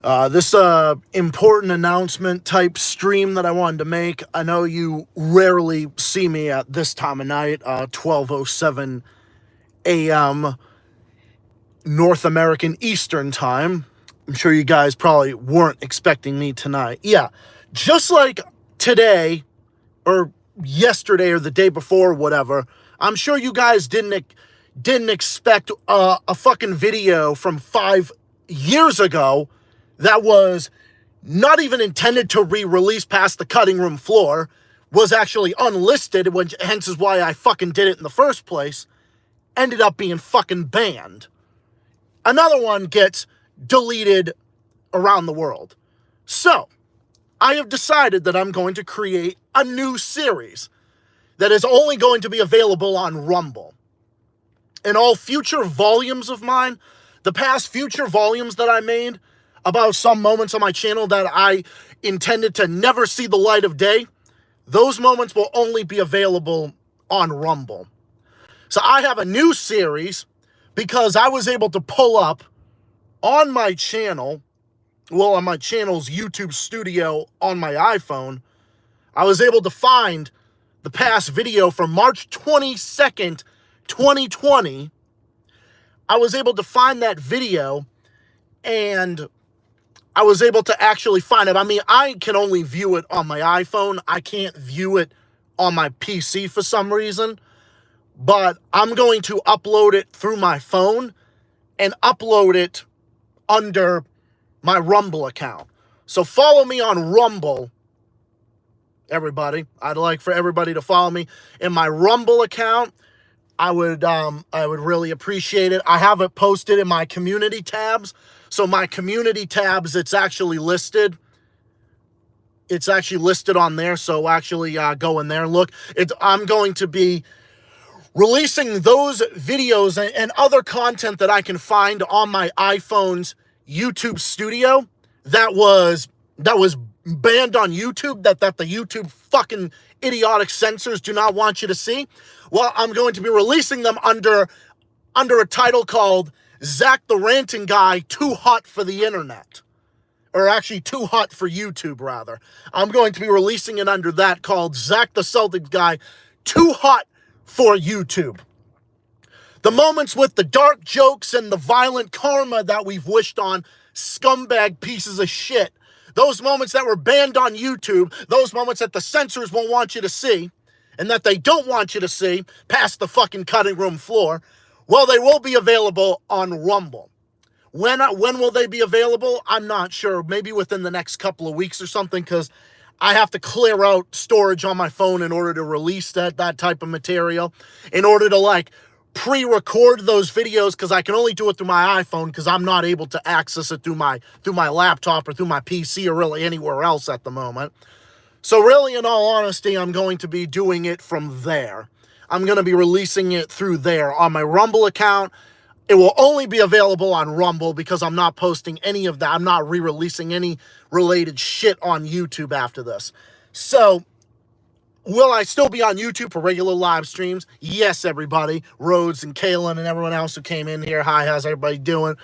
This important announcement type stream that I wanted to make. I know you rarely see me at this time of night, 12:07 a.m. North American Eastern Time. I'm sure you guys probably weren't expecting me tonight. Yeah, just like today or yesterday or the day before, whatever. I'm sure you guys didn't expect a fucking video from 5 years ago that was not even intended to re-release past the cutting room floor, was actually unlisted, which hence is why I fucking did it in the first place, ended up being fucking banned. Another one gets deleted around the world. So, I have decided that I'm going to create a new series that is only going to be available on Rumble. And all future volumes of mine, the past future volumes that I made about some moments on my channel that I intended to never see the light of day, those moments will only be available on Rumble. So I have a new series because I was able to pull up on my channel, well, on my channel's YouTube studio on my iPhone, I was able to find the past video from March 22nd, 2020. I was able to find that video, and I was able to actually find it. I mean, I can only view it on my iPhone. I can't view it on my PC for some reason. But I'm going to upload it through my phone and upload it under my Rumble account. So follow me on Rumble, everybody. I'd like for everybody to follow me in my Rumble account. I would really appreciate it. I have it posted in my community tabs. So my community tabs, it's actually listed. It's actually listed on there. So actually go in there and look. I'm going to be releasing those videos and other content that I can find on my iPhone's YouTube studio that was banned on YouTube, that the YouTube fucking idiotic censors do not want you to see. Well, I'm going to be releasing them under a title called Zach the Ranting Guy Too Hot for the Internet. Or actually Too Hot for YouTube, rather. I'm going to be releasing it under that, called Zach the Celtic Guy Too Hot for YouTube. The moments with the dark jokes and the violent karma that we've wished on scumbag pieces of shit. Those moments that were banned on YouTube, those moments that the censors won't want you to see, and that they don't want you to see past the fucking cutting room floor, well, they will be available on Rumble. When will they be available? I'm not sure. Maybe within the next couple of weeks or something, because I have to clear out storage on my phone in order to release that type of material, in order to pre-record those videos, because I can only do it through my iPhone because I'm not able to access it through my laptop or through my PC or really anywhere else at the moment. So really, in all honesty, I'm going to be doing it from there. I'm going to be releasing it through there on my Rumble account. It will only be available on Rumble because I'm not posting any of that. I'm not re-releasing any related shit on YouTube after this. So, will I still be on YouTube for regular live streams? Yes, everybody. Rhodes and Kaylin and everyone else who came in here. Hi, how's everybody doing?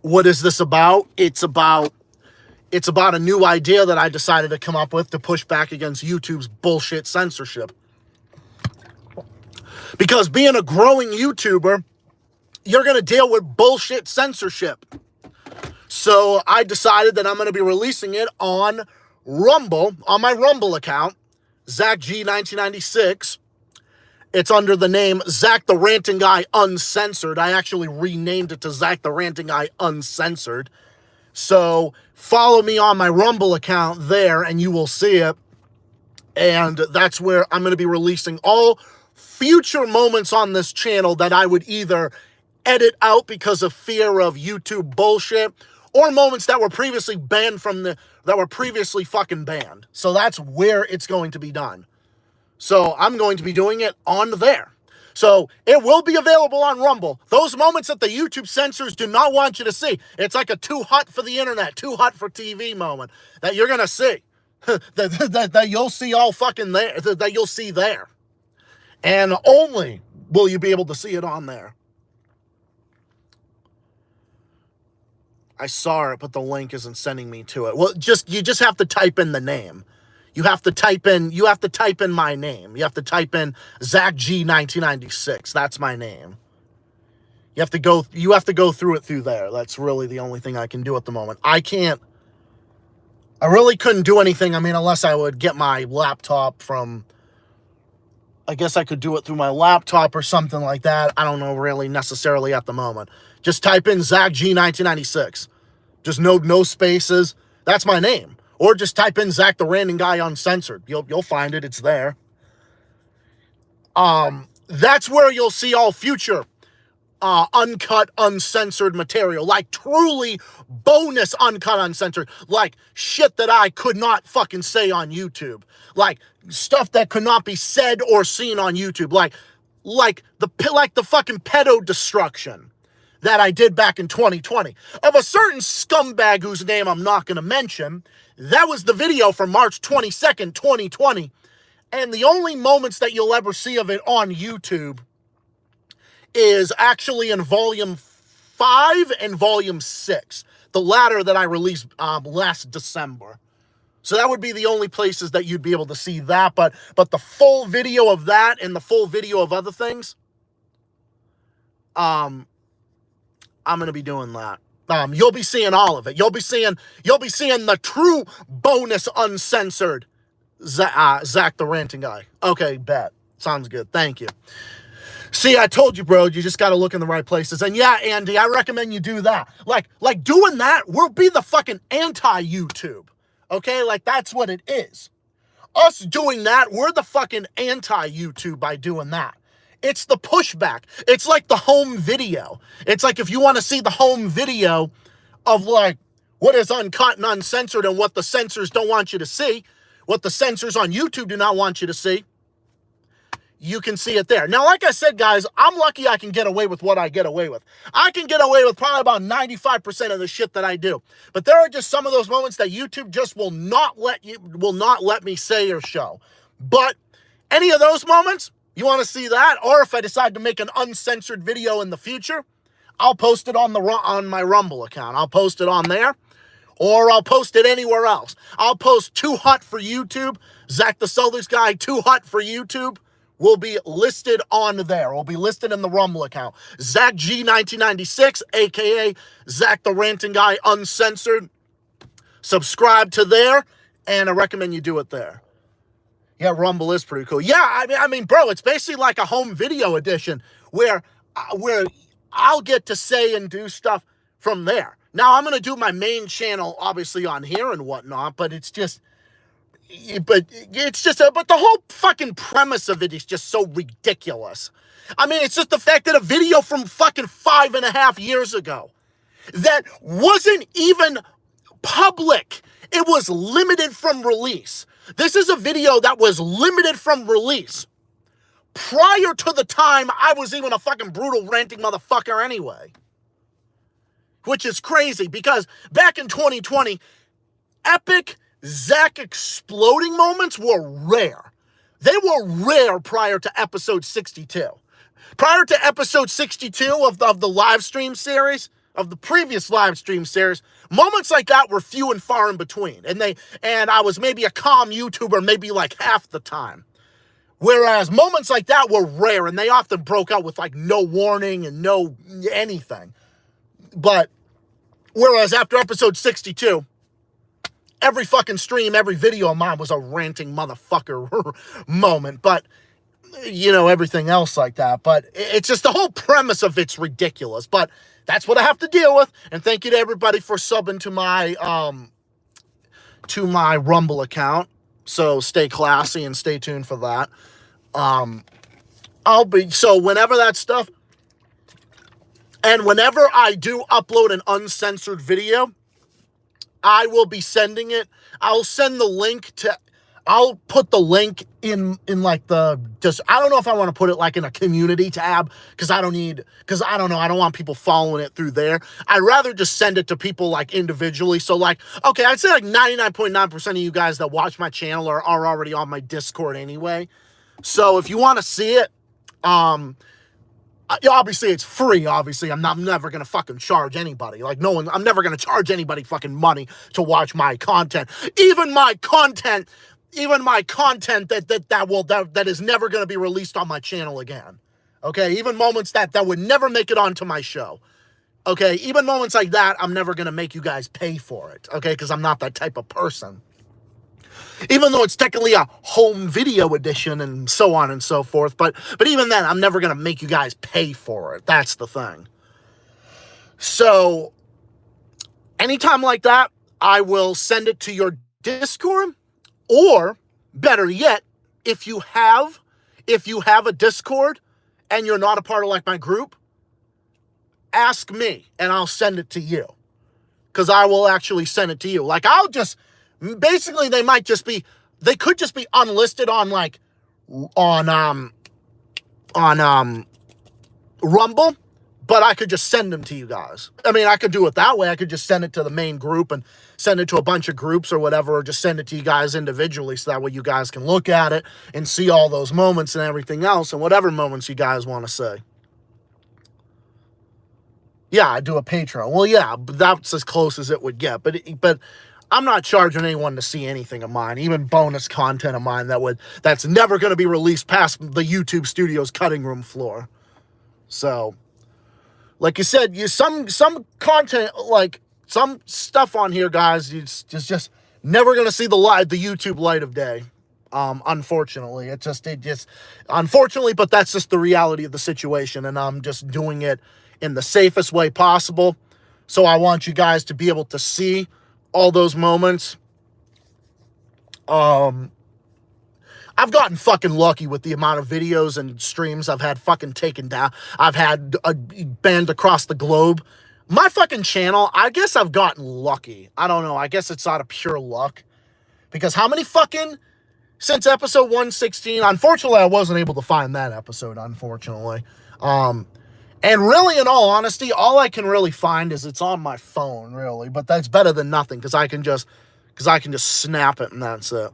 What is this about? It's about a new idea that I decided to come up with to push back against YouTube's bullshit censorship. Because being a growing YouTuber, you're going to deal with bullshit censorship. So I decided that I'm going to be releasing it on Rumble, on my Rumble account, ZachG1996. It's under the name Zach the Ranting Guy Uncensored. I actually renamed it to Zach the Ranting Guy Uncensored. So follow me on my Rumble account there and you will see it. And that's where I'm going to be releasing all future moments on this channel that I would either edit out because of fear of YouTube bullshit, or moments that were previously banned that were previously fucking banned. So that's where it's going to be done. So I'm going to be doing it on there. So it will be available on Rumble. Those moments that the YouTube censors do not want you to see. It's like a too hot for the internet, too hot for TV moment that you're going to see. that you'll see all fucking there, that you'll see there. And only will you be able to see it on there. I saw it, but the link isn't sending me to it. Well, you just have to type in the name. You have to type in my name. You have to type in Zach G 1996. That's my name. You have to go through it through there. That's really the only thing I can do at the moment. I really couldn't do anything. I mean, unless I would get my laptop from, I guess I could do it through my laptop or something like that. I don't know really necessarily at the moment. Just type in Zach G 1996. Just no spaces. That's my name. Or just type in Zach the Ranting Guy Uncensored. You'll find it. It's there. That's where you'll see all future uncut, uncensored material. Like truly bonus uncut, uncensored. Like shit that I could not fucking say on YouTube. Like stuff that could not be said or seen on YouTube. Like the fucking pedo destruction that I did back in 2020 of a certain scumbag whose name I'm not going to mention. That was the video from March 22nd, 2020. And the only moments that you'll ever see of it on YouTube is actually in volume 5 and volume 6. The latter that I released last December. So that would be the only places that you'd be able to see that. But the full video of that and the full video of other things, I'm going to be doing that. You'll be seeing all of it. You'll be seeing the true bonus uncensored Zach the Ranting Guy. Okay, bet. Sounds good. Thank you. See, I told you, bro, you just got to look in the right places. And yeah, Andy, I recommend you do that. Like doing that, we'll be the fucking anti-YouTube. Okay? Like, that's what it is. Us doing that, we're the fucking anti-YouTube by doing that. It's the pushback. It's like the home video. It's like if you want to see the home video of like what is uncut and uncensored and what the censors don't want you to see, what the censors on YouTube do not want you to see, you can see it there. Now, like I said, guys, I'm lucky I can get away with what I get away with. I can get away with probably about 95% of the shit that I do. But there are just some of those moments that YouTube just will not let me say or show. But any of those moments, you want to see that? Or if I decide to make an uncensored video in the future, I'll post it on my Rumble account. I'll post it on there, or I'll post it anywhere else. I'll post Too Hot for YouTube. Zach the Southers Guy, Too Hot for YouTube, will be listed on there. Will be listed in the Rumble account. Zach G 1996, aka Zach the Ranting Guy Uncensored. Subscribe to there, and I recommend you do it there. Yeah, Rumble is pretty cool. Yeah, I mean, bro, it's basically like a home video edition where I'll get to say and do stuff from there. Now, I'm going to do my main channel, obviously, on here and whatnot, but the whole fucking premise of it is just so ridiculous. I mean, it's just the fact that a video from fucking 5.5 years ago that wasn't even public, it was limited from release. This is a video that was limited from release prior to the time I was even a fucking brutal ranting motherfucker anyway. Which is crazy because back in 2020, epic Zach exploding moments were rare. They were rare prior to episode 62. Prior to episode 62 of the live stream series, of the previous live stream series, moments like that were few and far in between. And I was maybe a calm YouTuber maybe like half the time. Whereas moments like that were rare, and they often broke out with like no warning and no anything. But whereas after episode 62, every fucking stream, every video of mine was a ranting motherfucker moment. But, you know, everything else like that. But it's just the whole premise of it's ridiculous. But that's what I have to deal with. And thank you to everybody for subbing to my Rumble account. So stay classy and stay tuned for that. So whenever that stuff, and whenever I do upload an uncensored video, I will be sending it. I'll send the link to, I'll put the link in like I don't know if I want to put it like in a community tab, because I don't want people following it through there. I'd rather just send it to people like individually. So like, okay, I'd say like 99.9% of you guys that watch my channel are already on my Discord anyway. So if you want to see it, Obviously it's free. Obviously I'm never gonna fucking charge anybody. Like I'm never gonna charge anybody fucking money to watch my content. Even my content that is never gonna be released on my channel again. Okay, even moments that would never make it onto my show. Okay, even moments like that, I'm never gonna make you guys pay for it. Okay, because I'm not that type of person. Even though it's technically a home video edition and so on and so forth. But even then, I'm never going to make you guys pay for it. That's the thing. So, anytime like that, I will send it to your Discord. Or, better yet, if you have a Discord and you're not a part of like my group, ask me and I'll send it to you. Because I will actually send it to you. Like, basically, they could just be unlisted on like, on Rumble, but I could just send them to you guys. I mean, I could do it that way. I could just send it to the main group and send it to a bunch of groups or whatever, or just send it to you guys individually so that way you guys can look at it and see all those moments and everything else and whatever moments you guys want to say. Yeah, I do a Patreon. Well, yeah, but that's as close as it would get. But I'm not charging anyone to see anything of mine, even bonus content of mine that's never going to be released past the YouTube studio's cutting room floor. So, like you said, some content, like some stuff on here, guys, it's just never going to see the YouTube light of day. Unfortunately, unfortunately, but that's just the reality of the situation, and I'm just doing it in the safest way possible. So I want you guys to be able to see all those moments. I've gotten fucking lucky with the amount of videos and streams I've had fucking taken down. I've had banned across the globe. My fucking channel, I guess I've gotten lucky. I don't know. I guess it's out of pure luck. Because how many fucking, since episode 116, unfortunately, I wasn't able to find that episode, unfortunately. And really, in all honesty, all I can really find is it's on my phone, really. But that's better than nothing, because I can just snap it and that's it.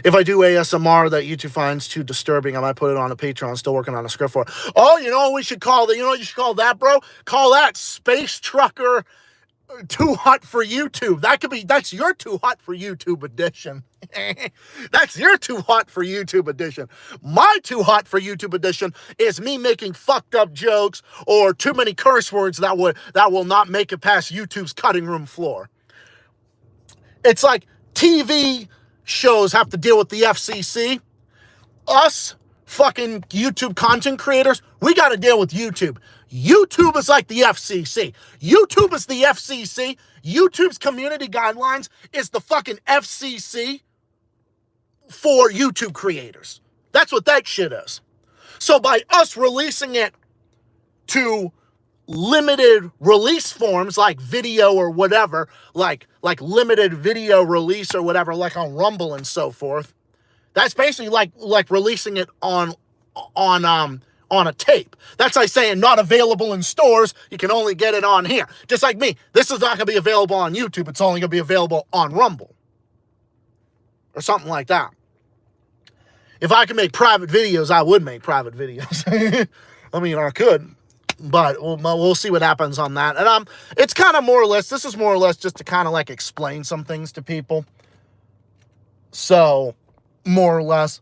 If I do ASMR that YouTube finds too disturbing, I might put it on a Patreon. I'm still working on a script for it. Oh, you know what we should call that? You know what you should call that, bro? Call that Space Trucker Too Hot for YouTube. That's your Too Hot for YouTube edition. That's your Too Hot for YouTube edition. My Too Hot for YouTube edition is me making fucked up jokes or too many curse words that will not make it past YouTube's cutting room floor. It's like TV shows have to deal with the FCC. Us fucking YouTube content creators, we got to deal with YouTube. YouTube is like the FCC. YouTube is the FCC. YouTube's community guidelines is the fucking FCC for YouTube creators. That's what that shit is. So by us releasing it to limited release forms like video or whatever, like limited video release or whatever, like on Rumble and so forth, that's basically like releasing it on a tape. That's like saying not available in stores. You can only get it on here. Just like me. This is not going to be available on YouTube. It's only going to be available on Rumble. Or something like that. If I could make private videos, I would make private videos. I mean, I could. But we'll see what happens on that. And it's kind of more or less, this is more or less just to kind of like explain some things to people. So, more or less,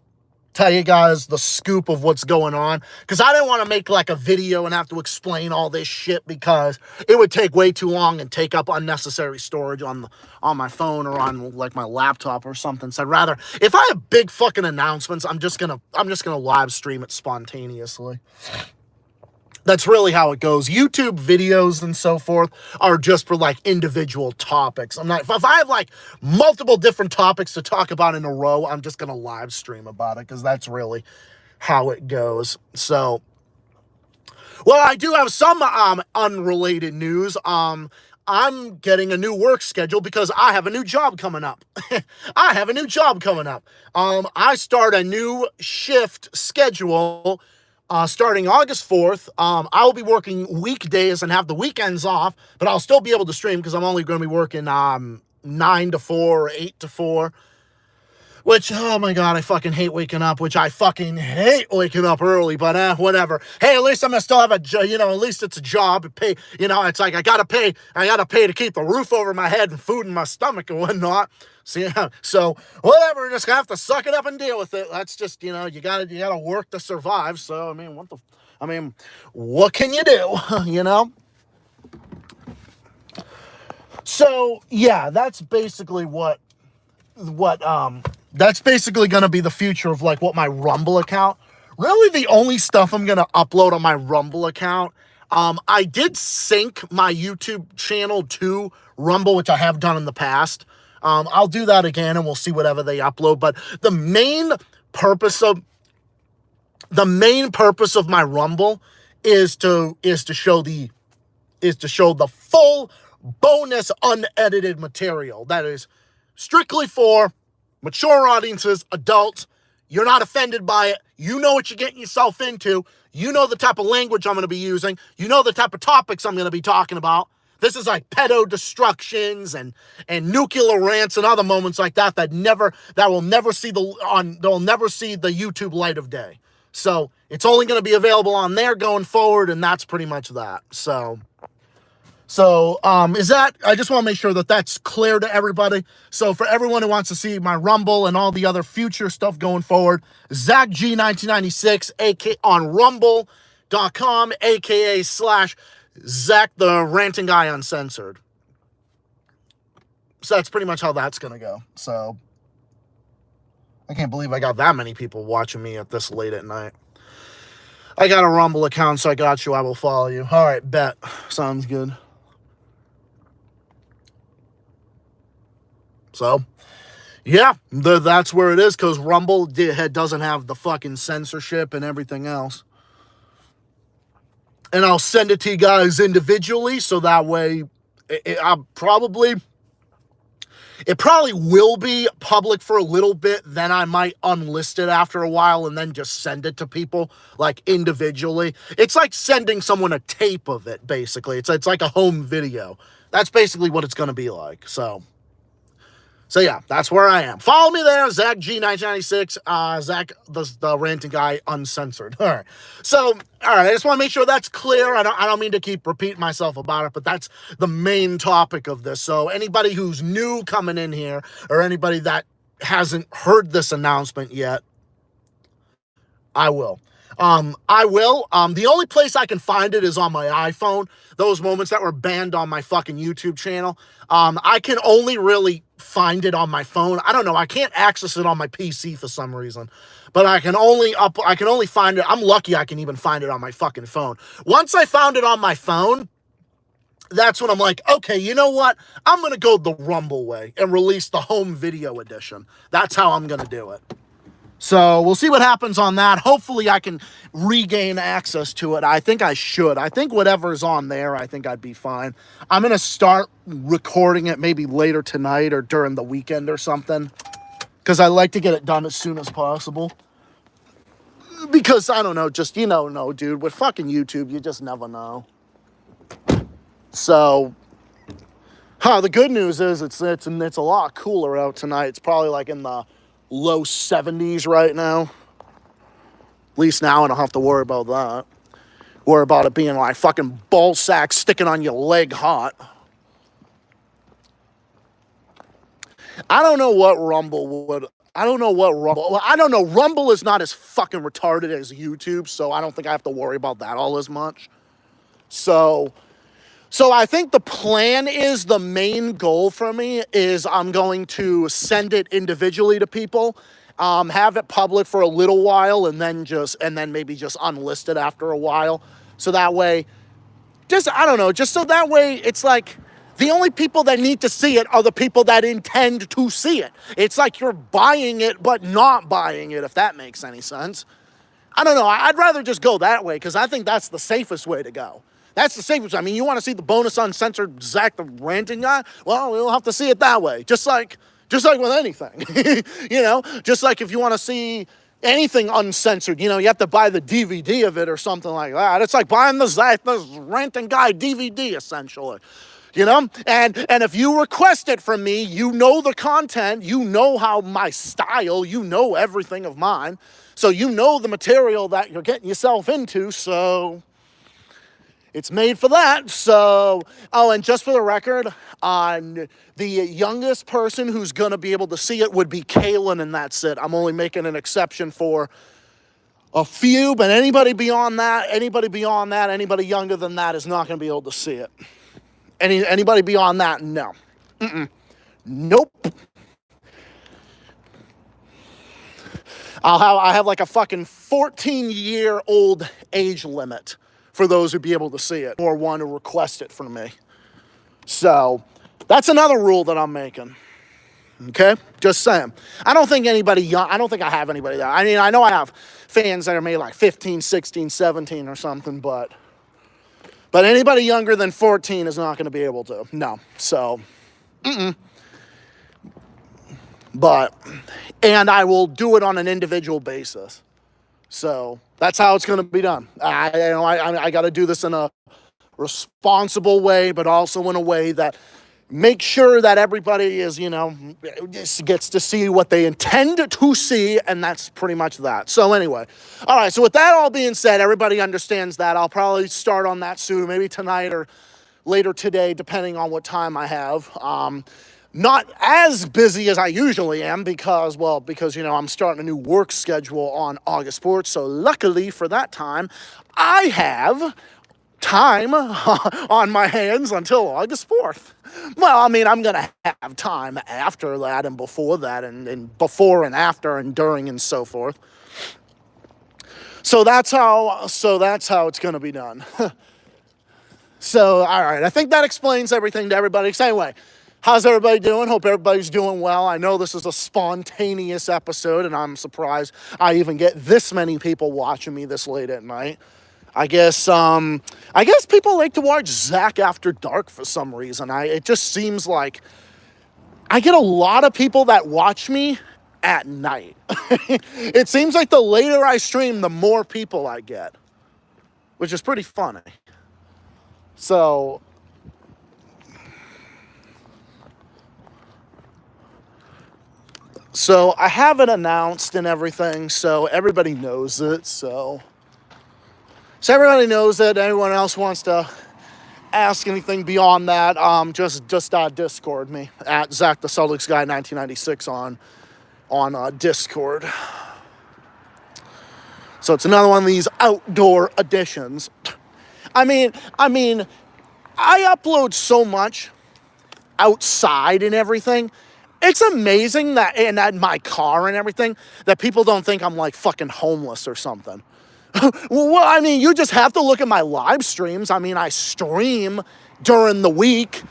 tell you guys the scoop of what's going on. Because I didn't want to make like a video and have to explain all this shit because it would take way too long and take up unnecessary storage on my phone or on like my laptop or something. So I'd rather, if I have big fucking announcements, I'm just gonna live stream it spontaneously. That's really how it goes. YouTube videos and so forth are just for like individual topics. If I have like multiple different topics to talk about in a row, I'm just going to live stream about it because that's really how it goes. So, well, I do have some unrelated news. I'm getting a new work schedule because I have a new job coming up. I start a new shift schedule starting August 4th. I will be working weekdays and have the weekends off, but I'll still be able to stream because I'm only going to be working 9 to 4 or 8 to 4. Which, oh my God, I fucking hate waking up, which I fucking hate waking up early, but whatever. Hey, at least I'm gonna still have a job, at least it's a job. Pay, it's like I gotta pay to keep the roof over my head and food in my stomach and whatnot. So whatever, just gonna have to suck it up and deal with it. That's just, you gotta work to survive. So, what can you do, So, yeah, that's basically that's basically going to be the future of like what my Rumble account. Really the only stuff I'm going to upload on my Rumble account. I did sync my YouTube channel to Rumble, which I have done in the past. I'll do that again and we'll see whatever they upload. But the main purpose of my Rumble is to show the full bonus unedited material that is strictly for mature audiences, adults. You're not offended by it. You know what you're getting yourself into. You know the type of language I'm going to be using. You know the type of topics I'm going to be talking about. This is like pedo destructions and nuclear rants and other moments like that that will never see the YouTube light of day. So it's only going to be available on there going forward, and that's pretty much that. So, I just want to make sure that that's clear to everybody. So for everyone who wants to see my Rumble and all the other future stuff going forward, Zach G 1996, on rumble.com, aka / Zach the Ranting Guy Uncensored. So that's pretty much how that's going to go. So I can't believe I got that many people watching me at this late at night. I got a Rumble account, so I got you. I will follow you. All right, bet. Sounds good. So, yeah, that's where it is, because Rumble doesn't have the fucking censorship and everything else. And I'll send it to you guys individually, so that way it probably will be public for a little bit. Then I might unlist it after a while and then just send it to people, like, individually. It's like sending someone a tape of it, basically. It's like a home video. That's basically what it's going to be like, So yeah, that's where I am. Follow me there, Zach G 1996, Zach the Ranting Guy Uncensored. All right. So, all right, I just want to make sure that's clear. I don't mean to keep repeating myself about it, but that's the main topic of this. So anybody who's new coming in here, or anybody that hasn't heard this announcement yet, I will. The only place I can find it is on my iPhone. Those moments that were banned on my fucking YouTube channel. I can only really find it on my phone. I don't know. I can't access it on my PC for some reason. But I can only find it. I'm lucky I can even find it on my fucking phone. Once I found it on my phone, that's when I'm like, okay, you know what? I'm going to go the Rumble way and release the home video edition. That's how I'm going to do it. So we'll see what happens on that. Hopefully I can regain access to it. I think I should. I think whatever's on there, I think I'd be fine. I'm going to start recording it maybe later tonight or during the weekend or something, because I like to get it done as soon as possible. Because, I don't know, just, dude, with fucking YouTube, you just never know. So, the good news is it's a lot cooler out tonight. It's probably like in the low 70s right now. At least now I don't have to worry about that. Worry about it being like fucking ball sack sticking on your leg hot. I don't know. Rumble is not as fucking retarded as YouTube, so I don't think I have to worry about that all as much. So I think the plan is, the main goal for me is I'm going to send it individually to people, have it public for a little while, and then maybe just unlist it after a while. So that way, so that way it's like the only people that need to see it are the people that intend to see it. It's like you're buying it but not buying it, if that makes any sense. I don't know. I'd rather just go that way, because I think that's the safest way to go. That's the safest. I mean, you want to see the bonus uncensored Zach the Ranting Guy? Well, we'll have to see it that way. Just like with anything. Just like if you want to see anything uncensored, you have to buy the DVD of it or something like that. It's like buying the Zach the Ranting Guy DVD, essentially. You know, and if you request it from me, you know the content, you know how my style, you know everything of mine. So you know the material that you're getting yourself into, so it's made for that. So, oh, and just for the record, the youngest person who's going to be able to see it would be Kaylin, and that's it. I'm only making an exception for a few, but anybody beyond that, anybody younger than that is not going to be able to see it. Anybody beyond that, no. Nope. I have like a fucking 14-year-old age limit for those who be able to see it or want to request it from me. So that's another rule that I'm making. Okay? Just saying. I don't think I have anybody there. I mean, I know I have fans that are maybe like 15, 16, 17 or something, but anybody younger than 14 is not going to be able to. No. So, and I will do it on an individual basis. So that's how it's going to be done. I got to do this in a responsible way, but also in a way that makes sure that everybody is, gets to see what they intend to see, and that's pretty much that. So anyway, all right, so with that all being said, everybody understands that. I'll probably start on that soon, maybe tonight or later today, depending on what time I have. Not as busy as I usually am because I'm starting a new work schedule on August 4th. So luckily for that time, I have time on my hands until August 4th. Well, I mean, I'm going to have time after that and before that and before and after and during and so forth. So that's how it's going to be done. So, all right, I think that explains everything to everybody. So anyway, how's everybody doing? Hope everybody's doing well. I know this is a spontaneous episode, and I'm surprised I even get this many people watching me this late at night. I guess people like to watch Zach After Dark for some reason. It just seems like I get a lot of people that watch me at night. It seems like the later I stream, the more people I get, which is pretty funny. So I have it announced and everything, so everybody knows it, So everybody knows that. Anyone else wants to ask anything beyond that, just Discord me at Zach the Celtics Guy 1996 on Discord. So it's another one of these outdoor editions. I mean, I upload so much outside and everything. It's amazing that in my car and everything that people don't think I'm like fucking homeless or something. Well, I mean, you just have to look at my live streams. I mean, I stream during the week,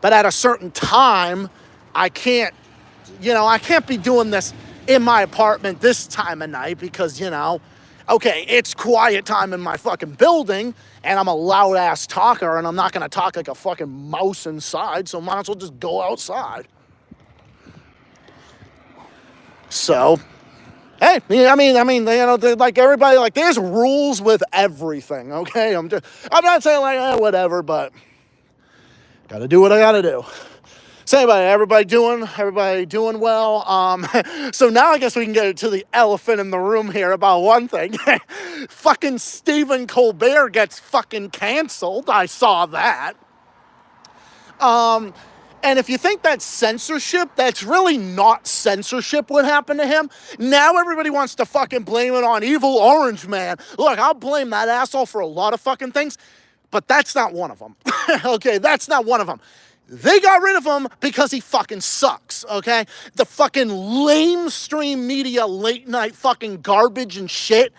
but at a certain time, I can't be doing this in my apartment this time of night because, okay, it's quiet time in my fucking building, and I'm a loud-ass talker, and I'm not going to talk like a fucking mouse inside, so might as well just go outside. So hey, I mean, like everybody, like there's rules with everything, okay? I'm not saying like, whatever, but gotta do what I gotta do. So anyway, everybody doing well. So now I guess we can get to the elephant in the room here about one thing. Fucking Stephen Colbert gets fucking canceled. I saw that. And if you think that's censorship, that's really not censorship what happened to him. Now everybody wants to fucking blame it on evil orange man. Look, I'll blame that asshole for a lot of fucking things, but that's not one of them. Okay, that's not one of them. They got rid of him because he fucking sucks, okay? The fucking lamestream media late night fucking garbage and shit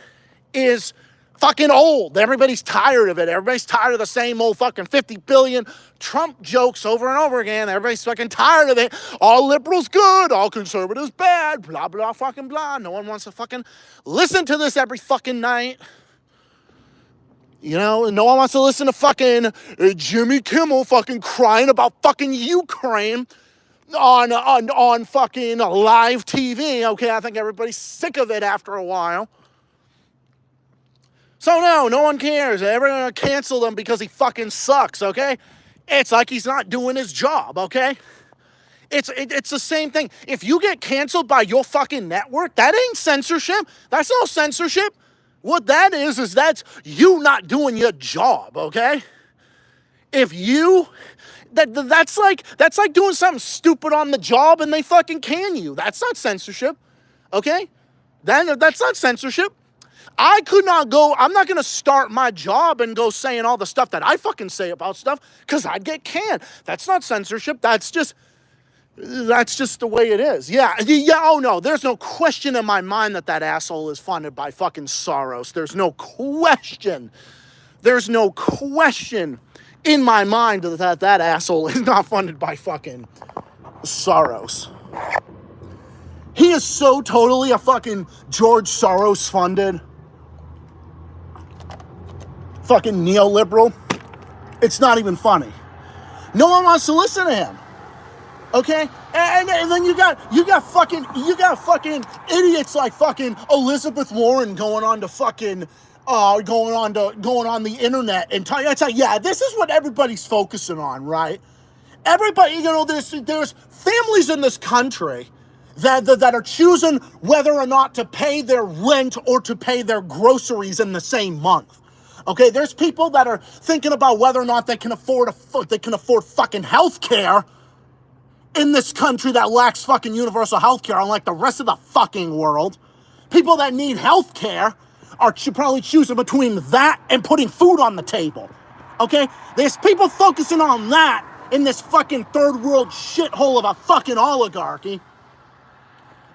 is fucking old. Everybody's tired of it. Everybody's tired of the same old fucking 50 billion Trump jokes over and over again. Everybody's fucking tired of it. All liberals good, all conservatives bad, blah, blah, fucking blah. No one wants to fucking listen to this every fucking night. No one wants to listen to fucking Jimmy Kimmel fucking crying about fucking Ukraine on fucking live TV. Okay, I think everybody's sick of it after a while. So no one cares. Everyone gonna cancel him because he fucking sucks, okay? It's like he's not doing his job, okay? It's the same thing. If you get canceled by your fucking network, that ain't censorship. That's no censorship. What that is that's you not doing your job, okay? If you that's like doing something stupid on the job and they fucking can you. That's not censorship, okay? That's not censorship. I'm not going to start my job and go saying all the stuff that I fucking say about stuff because I'd get canned. That's not censorship. That's just the way it is. Yeah, oh no, there's no question in my mind that asshole is funded by fucking Soros. There's no question. There's no question in my mind that asshole is not funded by fucking Soros. He is so totally a fucking George Soros funded fucking neoliberal. It's not even funny. No one wants to listen to him. Okay? And then you got fucking idiots like fucking Elizabeth Warren going on the internet and telling yeah, this is what everybody's focusing on, right? Everybody, there's families in this country that are choosing whether or not to pay their rent or to pay their groceries in the same month. Okay, there's people that are thinking about whether or not they can afford fucking health care in this country that lacks fucking universal health care, unlike the rest of the fucking world. People that need health care are probably choosing between that and putting food on the table. Okay? There's people focusing on that in this fucking third world shithole of a fucking oligarchy.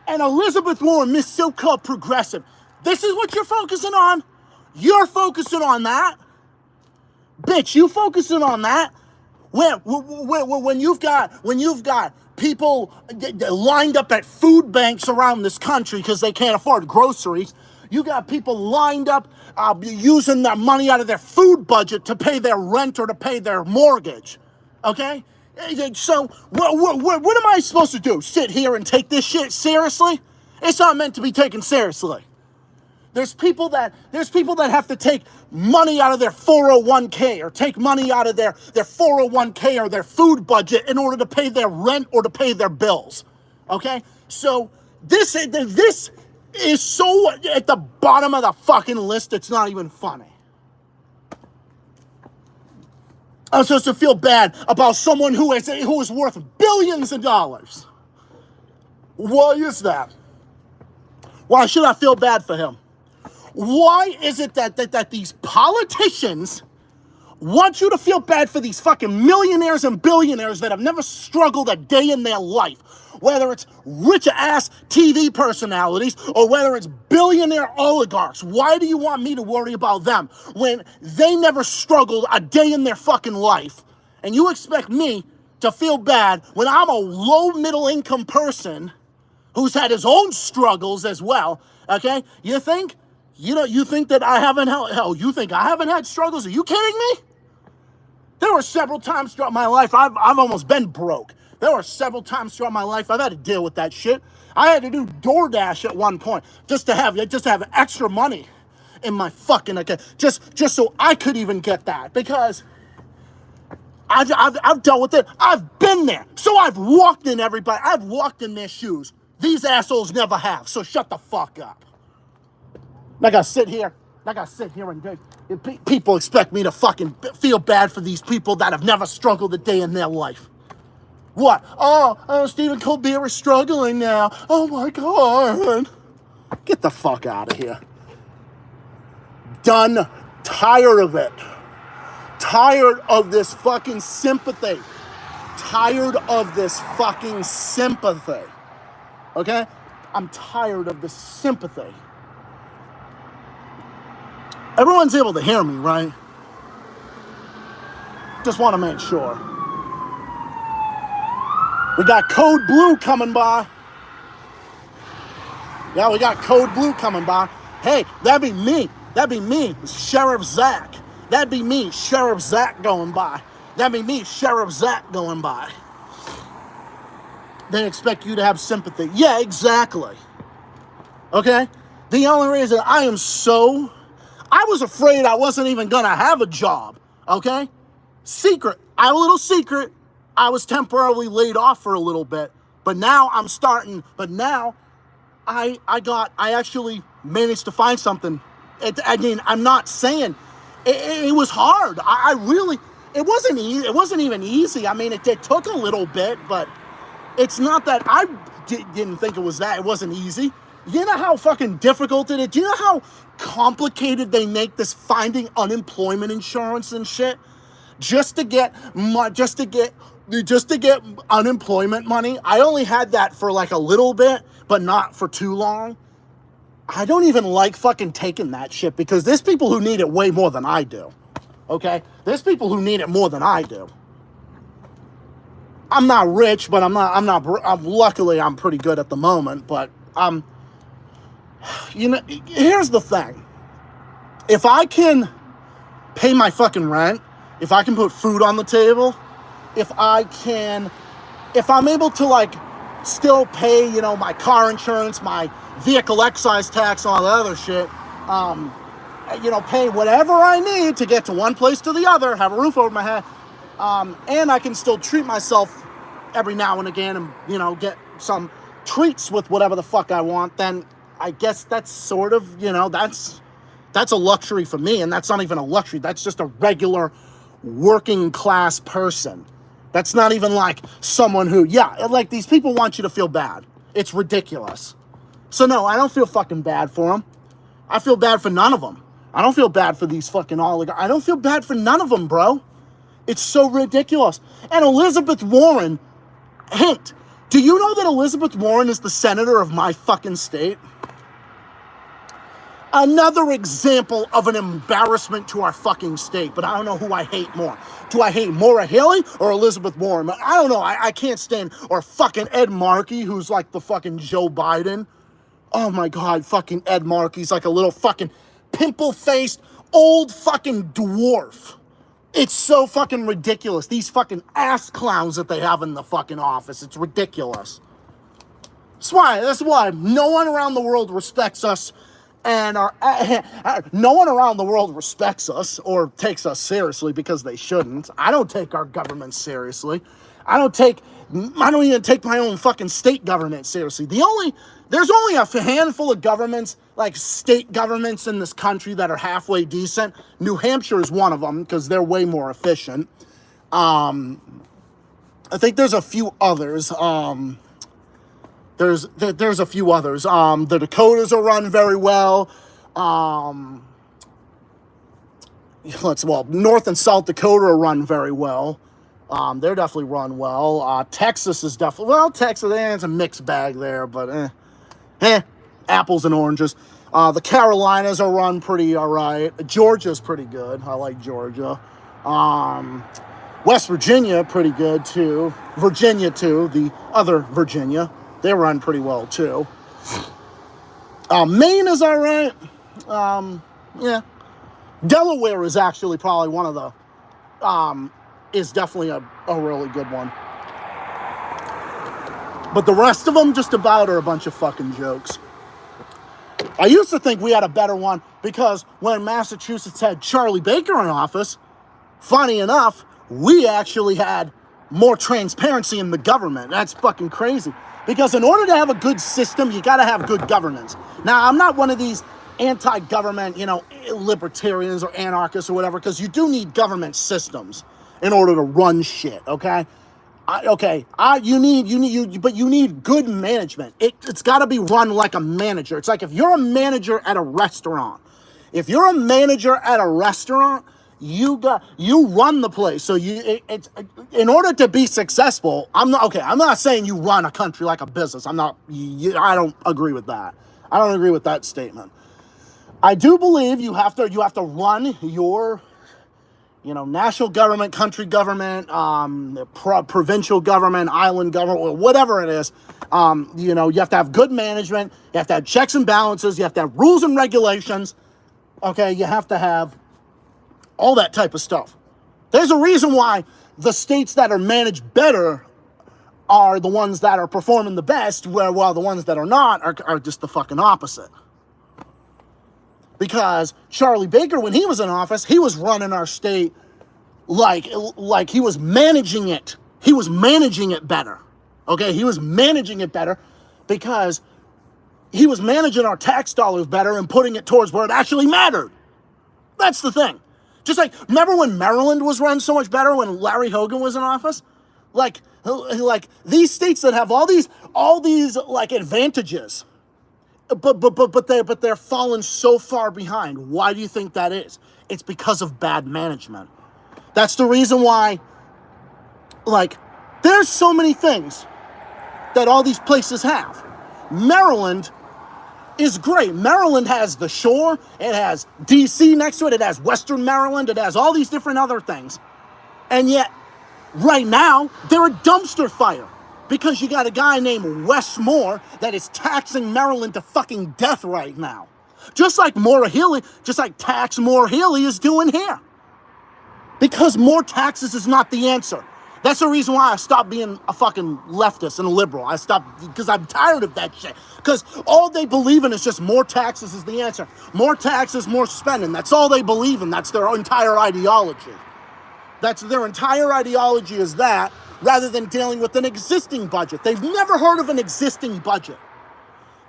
And Elizabeth Warren, Miss so-called progressive, this is what you're focusing on? You're focusing on that? Bitch, you focusing on that? When you've got people lined up at food banks around this country because they can't afford groceries, you got people lined up using that money out of their food budget to pay their rent or to pay their mortgage, okay? So what am I supposed to do? Sit here and take this shit seriously? It's not meant to be taken seriously. There's people that have to take money out of their 401k or take money out of their 401k or their food budget in order to pay their rent or to pay their bills. Okay? So this is so at the bottom of the fucking list, it's not even funny. I'm supposed to feel bad about someone who is worth billions of dollars. Why is that? Why should I feel bad for him? Why is it that these politicians want you to feel bad for these fucking millionaires and billionaires that have never struggled a day in their life? Whether it's rich-ass TV personalities or whether it's billionaire oligarchs. Why do you want me to worry about them when they never struggled a day in their fucking life? And you expect me to feel bad when I'm a low-middle-income person who's had his own struggles as well, okay? You think that I haven't, you think I haven't had struggles? Are you kidding me? There were several times throughout my life I've almost been broke. There were several times throughout my life I've had to deal with that shit. I had to do DoorDash at one point just to have extra money in my fucking account, just so I could even get that, because I've dealt with it. I've been there. So I've walked in their shoes. These assholes never have. So shut the fuck up. I gotta sit here and people expect me to fucking feel bad for these people that have never struggled a day in their life. What? Oh, Stephen Colbert is struggling now. Oh my God. Get the fuck out of here. Done. Tired of it. Tired of this fucking sympathy. Tired of this fucking sympathy. Okay? I'm tired of this sympathy. Everyone's able to hear me, right? Just want to make sure. We got Code Blue coming by. Yeah, we got Code Blue coming by. Hey, that'd be me. That'd be me, Sheriff Zach. That'd be me, Sheriff Zach going by. That'd be me, Sheriff Zach going by. They expect you to have sympathy. Yeah, exactly. Okay? The only reason I I was afraid I wasn't even gonna have a job, okay? Secret, I have a little secret. I was temporarily laid off for a little bit, but now I actually managed to find something. I mean, I'm not saying it was hard. I really, it wasn't easy. It wasn't even easy. I mean, it took a little bit, but it's not that I didn't think it wasn't easy. You know how fucking difficult it is? Do you know how complicated they make this finding unemployment insurance and shit? Just to get unemployment money. I only had that for like a little bit, but not for too long. I don't even like fucking taking that shit because there's people who need it way more than I do. Okay? There's people who need it more than I do. I'm not rich, but luckily I'm pretty good at the moment, but here's the thing. If I can pay my fucking rent, if I can put food on the table, if I'm able to like still pay, my car insurance, my vehicle excise tax, all the other shit, pay whatever I need to get to one place to the other, have a roof over my head, and I can still treat myself every now and again and, get some treats with whatever the fuck I want, then I guess that's sort of, that's a luxury for me, and that's not even a luxury, that's just a regular working class person. That's not even like someone who, like these people want you to feel bad. It's ridiculous. So no, I don't feel fucking bad for them. I feel bad for none of them. I don't feel bad for these fucking oligarchs. I don't feel bad for none of them, bro. It's so ridiculous. And Elizabeth Warren, hint, do you know that Elizabeth Warren is the senator of my fucking state? Another example of an embarrassment to our fucking state, but I don't know who I hate more. Do I hate Maura Haley or Elizabeth Warren? I don't know. I can't stand, or fucking Ed Markey, who's like the fucking Joe Biden. Oh my God, fucking Ed Markey's like a little fucking pimple-faced, old fucking dwarf. It's so fucking ridiculous. These fucking ass clowns that they have in the fucking office. It's ridiculous. That's why no one around the world respects us. And no one around the world respects us or takes us seriously because they shouldn't. I don't take our government seriously. I don't even take my own fucking state government seriously. There's only a handful of governments, like state governments in this country that are halfway decent. New Hampshire is one of them because they're way more efficient. I think there's a few others. There's a few others. The Dakotas are run very well. North and South Dakota are run very well. They're definitely run well. Texas is definitely, Texas, it's a mixed bag there, but apples and oranges. The Carolinas are run pretty all right. Georgia's pretty good. I like Georgia. West Virginia, pretty good too. Virginia too, the other Virginia. They run pretty well, too. Maine is all right. Delaware is actually probably one of the... is definitely a really good one. But the rest of them just about are a bunch of fucking jokes. I used to think we had a better one because when Massachusetts had Charlie Baker in office, funny enough, we actually had more transparency in the government. That's fucking crazy. Because in order to have a good system, you got to have good governance. Now, I'm not one of these anti-government, libertarians or anarchists or whatever, because you do need government systems in order to run shit, okay? But you need good management. It's got to be run like a manager. It's like if you're a manager at a restaurant. If you're a manager at a restaurant, you run the place. So it's in order to be successful. I'm not saying you run a country like a business. I don't agree with that. I don't agree with that statement. I do believe you have to run your, national government, country government, provincial government, island government, whatever it is. You have to have good management. You have to have checks and balances. You have to have rules and regulations. Okay, you have to have all that type of stuff. There's a reason why the states that are managed better are the ones that are performing the best, while the ones that are not are just the fucking opposite. Because Charlie Baker, when he was in office, he was running our state like he was managing it. He was managing it better. Okay, he was managing it better because he was managing our tax dollars better and putting it towards where it actually mattered. That's the thing. Just like, remember when Maryland was run so much better when Larry Hogan was in office? Like these states that have all these like advantages, but they're fallen so far behind. Why do you think that is? It's because of bad management. That's the reason why, like, there's so many things that all these places have. Maryland is great. Maryland has the shore. It has D.C. next to it. It has Western Maryland. It has all these different other things. And yet, right now, they're a dumpster fire. Because you got a guy named Wes Moore that is taxing Maryland to fucking death right now. Just like tax Maura Healey is doing here. Because more taxes is not the answer. That's the reason why I stopped being a fucking leftist and a liberal. I stopped because I'm tired of that shit. Because all they believe in is just more taxes is the answer. More taxes, more spending. That's all they believe in. That's their entire ideology. That's their entire ideology is that, rather than dealing with an existing budget. They've never heard of an existing budget.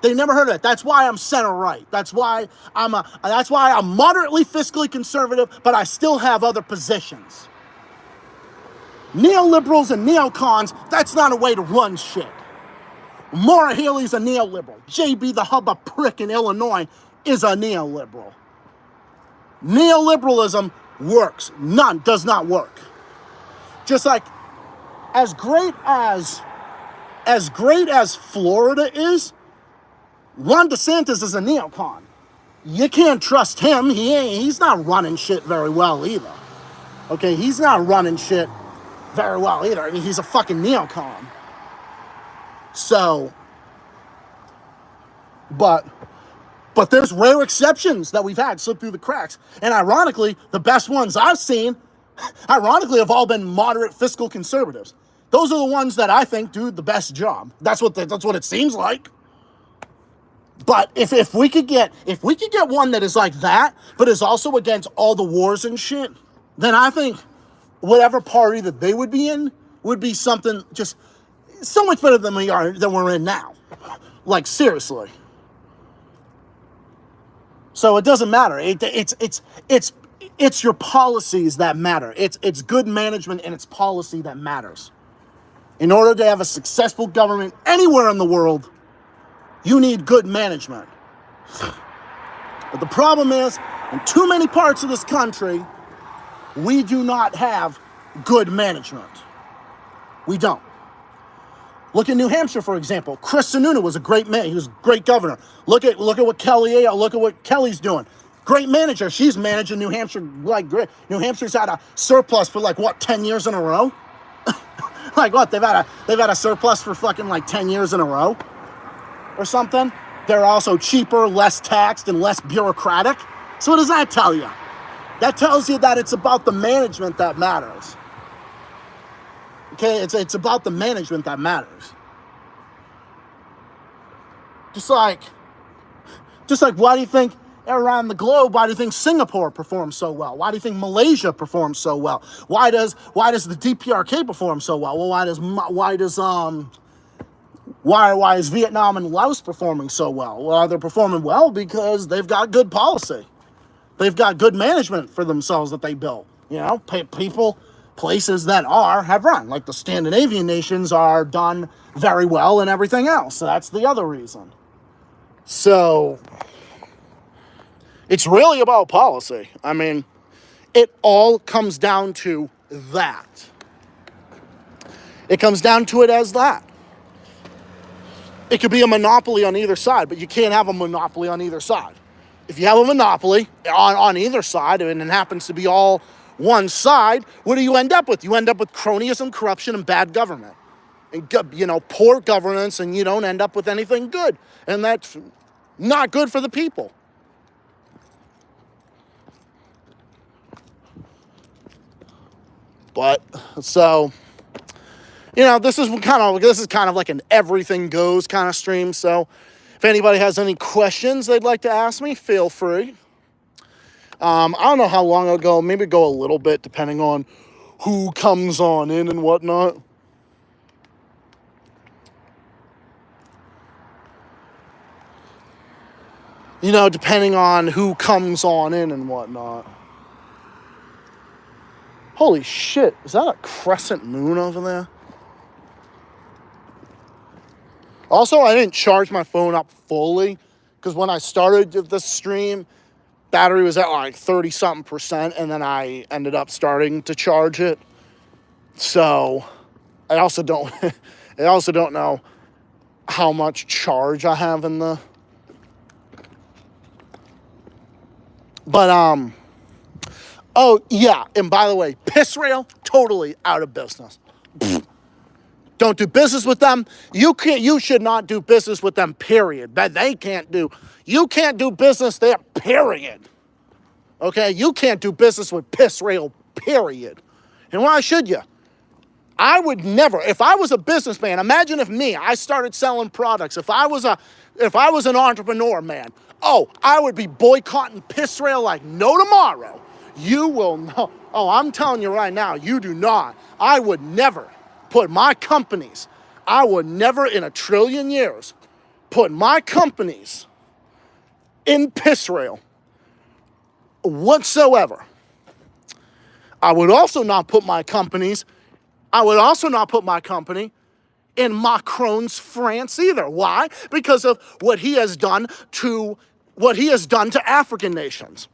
They never heard of it. That's why I'm center-right. That's why I'm moderately fiscally conservative, but I still have other positions. Neoliberals and neocons, that's not a way to run shit. Maura Healey's a neoliberal. JB the Hubba prick in Illinois is a neoliberal. Neoliberalism works. None does not work. Just like as great as Florida is, Ron DeSantis is a neocon. You can't trust him. He's not running shit very well either. Okay, he's not running shit very well either. I mean, he's a fucking neocon. So, but there's rare exceptions that we've had slip through the cracks. And ironically, the best ones I've seen, have all been moderate fiscal conservatives. Those are the ones that I think do the best job. That's what it seems like. But if we could get one that is like that, but is also against all the wars and shit, then I think whatever party that they would be in would be something just so much better than we're in now. Like, seriously. So it doesn't matter. It's your policies that matter. It's good management and it's policy that matters. In order to have a successful government anywhere in the world, you need good management. But the problem is, in too many parts of this country, we do not have good management. We don't. Look at New Hampshire, for example. Chris Sununu was a great man. He was a great governor. Look at what Kelly's doing. Great manager. She's managing New Hampshire like great. New Hampshire's had a surplus for 10 years in a row? They've had a surplus for fucking 10 years in a row? Or something. They're also cheaper, less taxed, and less bureaucratic. So what does that tell you? That tells you that it's about the management that matters. Okay, it's about the management that matters. Just like why do you think around the globe, why do you think Singapore performs so well? Why do you think Malaysia performs so well? Why does the DPRK perform so well? Well, why is Vietnam and Laos performing so well? Well, they're performing well because they've got good policy. They've got good management for themselves that they built. Places that have run, like the Scandinavian nations are done very well and everything else. So that's the other reason. So it's really about policy. I mean, it all comes down to that. It comes down to it as that. It could be a monopoly on either side, but you can't have a monopoly on either side. If you have a monopoly on either side, and it happens to be all one side, what do you end up with? You end up with cronyism, corruption, and bad government. And, poor governance, and you don't end up with anything good. And that's not good for the people. But, so, this is kind of like an everything goes kind of stream. So if anybody has any questions they'd like to ask me, feel free. I don't know how long ago, maybe go a little bit depending on who comes on in and whatnot. You know, depending on who comes on in and whatnot. Holy shit, is that a crescent moon over there? Also, I didn't charge my phone up fully because when I started the stream, battery was at like 30-something%, and then I ended up starting to charge it. So I also don't know how much charge I have in the. But oh yeah, and by the way, Piss Rail totally out of business. Don't do business with them. You should not do business with them, period. That they can't do. You can't do business there, period. Okay? You can't do business with Piss Rail, period. And why should you? I would never, if I was a businessman, imagine if I started selling products. If I was an entrepreneur, man, I would be boycotting Piss Rail like no tomorrow. You will know. Oh, I'm telling you right now, you do not. I would never put my companies, I would never in a trillion years put my companies in Piss Rail whatsoever. I would also not put my company in Macron's France either. Why? Because of what he has done to African nations.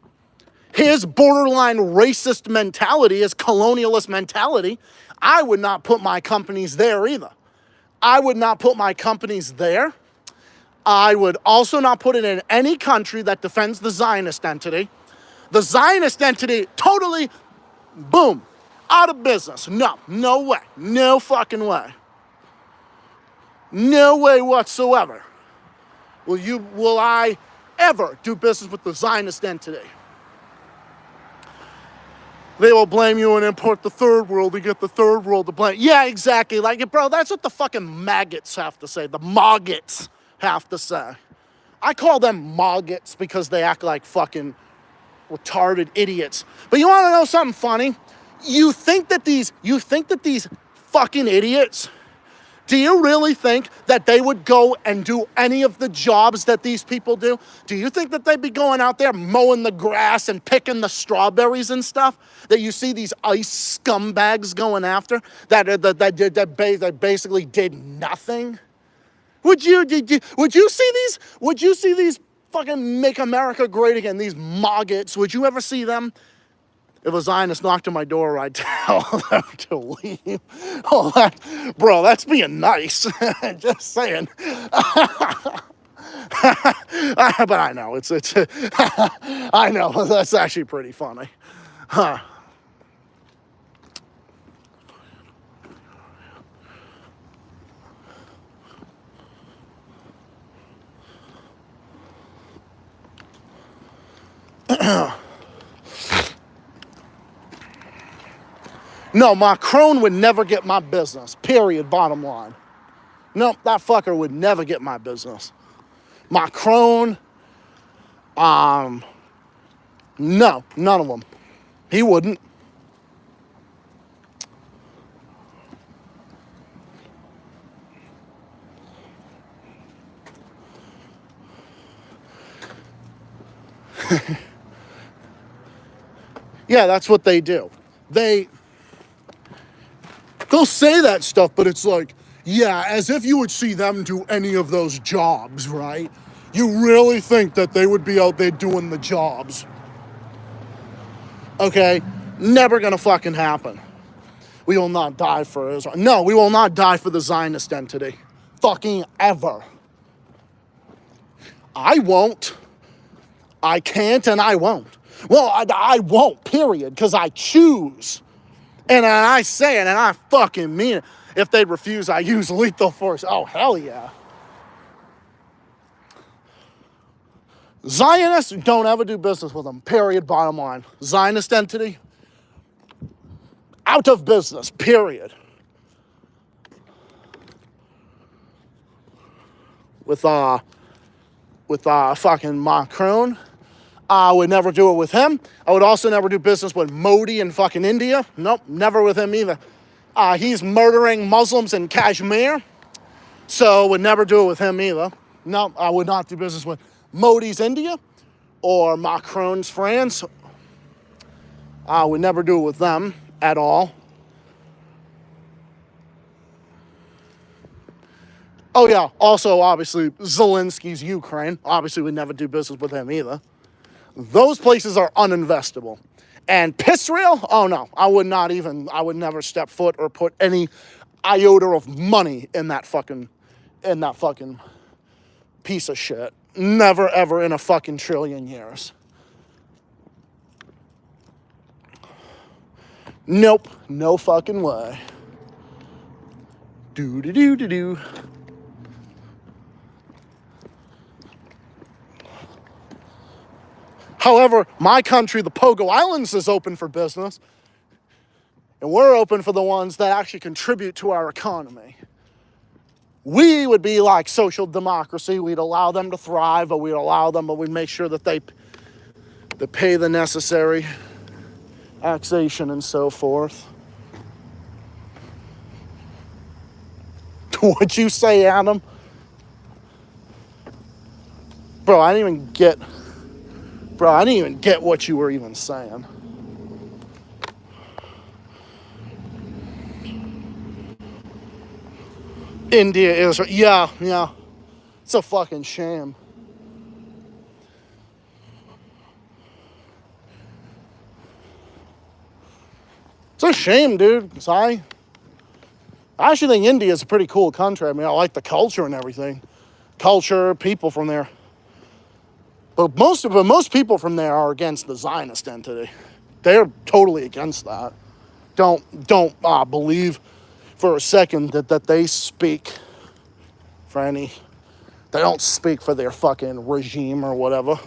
His borderline racist mentality, his colonialist mentality, I would not put my companies there either. I would not put my companies there. I would also not put it in any country that defends the Zionist entity. The Zionist entity, totally, boom, out of business. No way. No fucking way. No way whatsoever will I ever do business with the Zionist entity. They will blame you and import the third world to get the third world to blame. Yeah, exactly. Like, bro, that's what the fucking maggots have to say. The maggots have to say. I call them maggots because they act like fucking retarded idiots. But you want to know something funny? You think that these fucking idiots, do you really think that they would go and do any of the jobs that these people do? Do you think that they'd be going out there mowing the grass and picking the strawberries and stuff that you see these ICE scumbags going after that basically did nothing? Would you see these fucking Make America Great Again, these maggots? Would you ever see them? If a Zionist knocked on my door, I'd tell them to leave. Oh, bro, that's being nice. Just saying. But I know, it's I know, that's actually pretty funny. Huh. No, Macron would never get my business, period, bottom line. No, that fucker would never get my business. Macron, no, none of them. He wouldn't. Yeah, that's what they do. They'll say that stuff, but it's like, yeah, as if you would see them do any of those jobs, right? You really think that they would be out there doing the jobs. Okay? Never gonna fucking happen. We will not die for Israel. No, we will not die for the Zionist entity. Fucking ever. I won't. I can't and I won't. Well, I won't, period, because I choose. And I say it, and I fucking mean it. If they refuse, I use lethal force. Oh, hell yeah. Zionists, don't ever do business with them, period, bottom line. Zionist entity, out of business, period. With fucking Macron, I would never do it with him. I would also never do business with Modi in fucking India. Nope, never with him either. He's murdering Muslims in Kashmir, so would never do it with him either. No, I would not do business with Modi's India or Macron's France. I would never do it with them at all. Oh yeah, also obviously Zelensky's Ukraine. Obviously would never do business with him either. Those places are uninvestable. And Israel, oh no, I would never step foot or put any iota of money in that fucking piece of shit. Never ever in a fucking trillion years. Nope, no fucking way. Do. However, my country, the Pogo Islands, is open for business. And we're open for the ones that actually contribute to our economy. We would be like social democracy. We'd allow them to thrive, but we'd make sure that they pay the necessary taxation and so forth. What'd you say, Adam? Bro, I didn't even get what you were even saying. India is, yeah. It's a fucking shame. It's a shame, dude, because I actually think India is a pretty cool country. I mean, I like the culture and everything. Culture, people from there. But most people from there are against the Zionist entity. They're totally against that. Don't believe for a second that they speak for any. They don't speak for their fucking regime or whatever.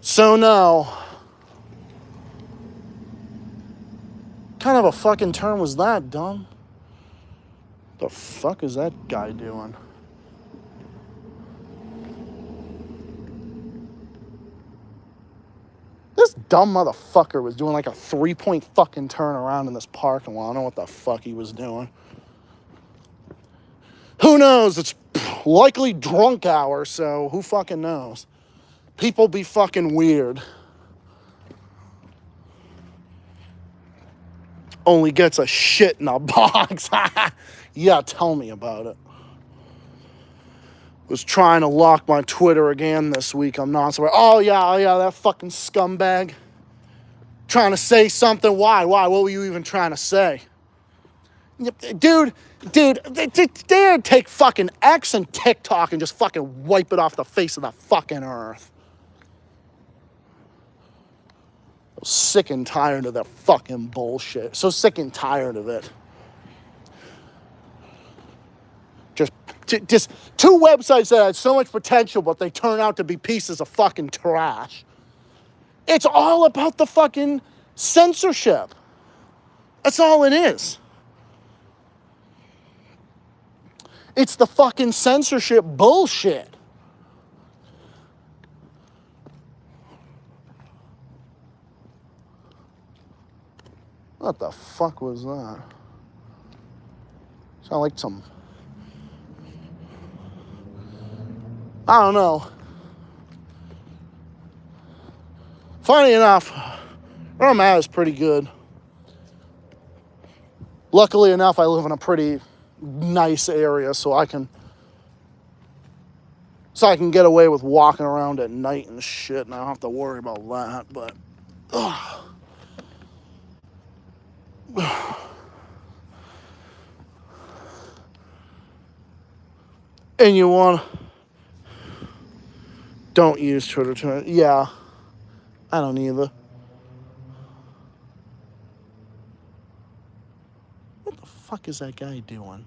So no. What kind of a fucking term was that, dumb? The fuck is that guy doing? This dumb motherfucker was doing like a 3-point fucking turnaround in this parking lot. I don't know what the fuck he was doing. Who knows? It's likely drunk hour, so who fucking knows? People be fucking weird. Only gets a shit in a box. Yeah, tell me about it. Was trying to lock my Twitter again this week. I'm not sorry. Oh yeah, that fucking scumbag. Trying to say something. Why? What were you even trying to say? Dude, they take fucking X and TikTok and just fucking wipe it off the face of the fucking earth. I'm sick and tired of that fucking bullshit. So sick and tired of it. Just two websites that had so much potential, but they turn out to be pieces of fucking trash. It's all about the fucking censorship. That's all it is. It's the fucking censorship bullshit. What the fuck was that? Sound like some... I don't know. Funny enough, where I'm at is pretty good. Luckily enough, I live in a pretty nice area, so I can get away with walking around at night and shit, and I don't have to worry about that, but... And you want... Don't use Twitter too much. Yeah. I don't either. What the fuck is that guy doing?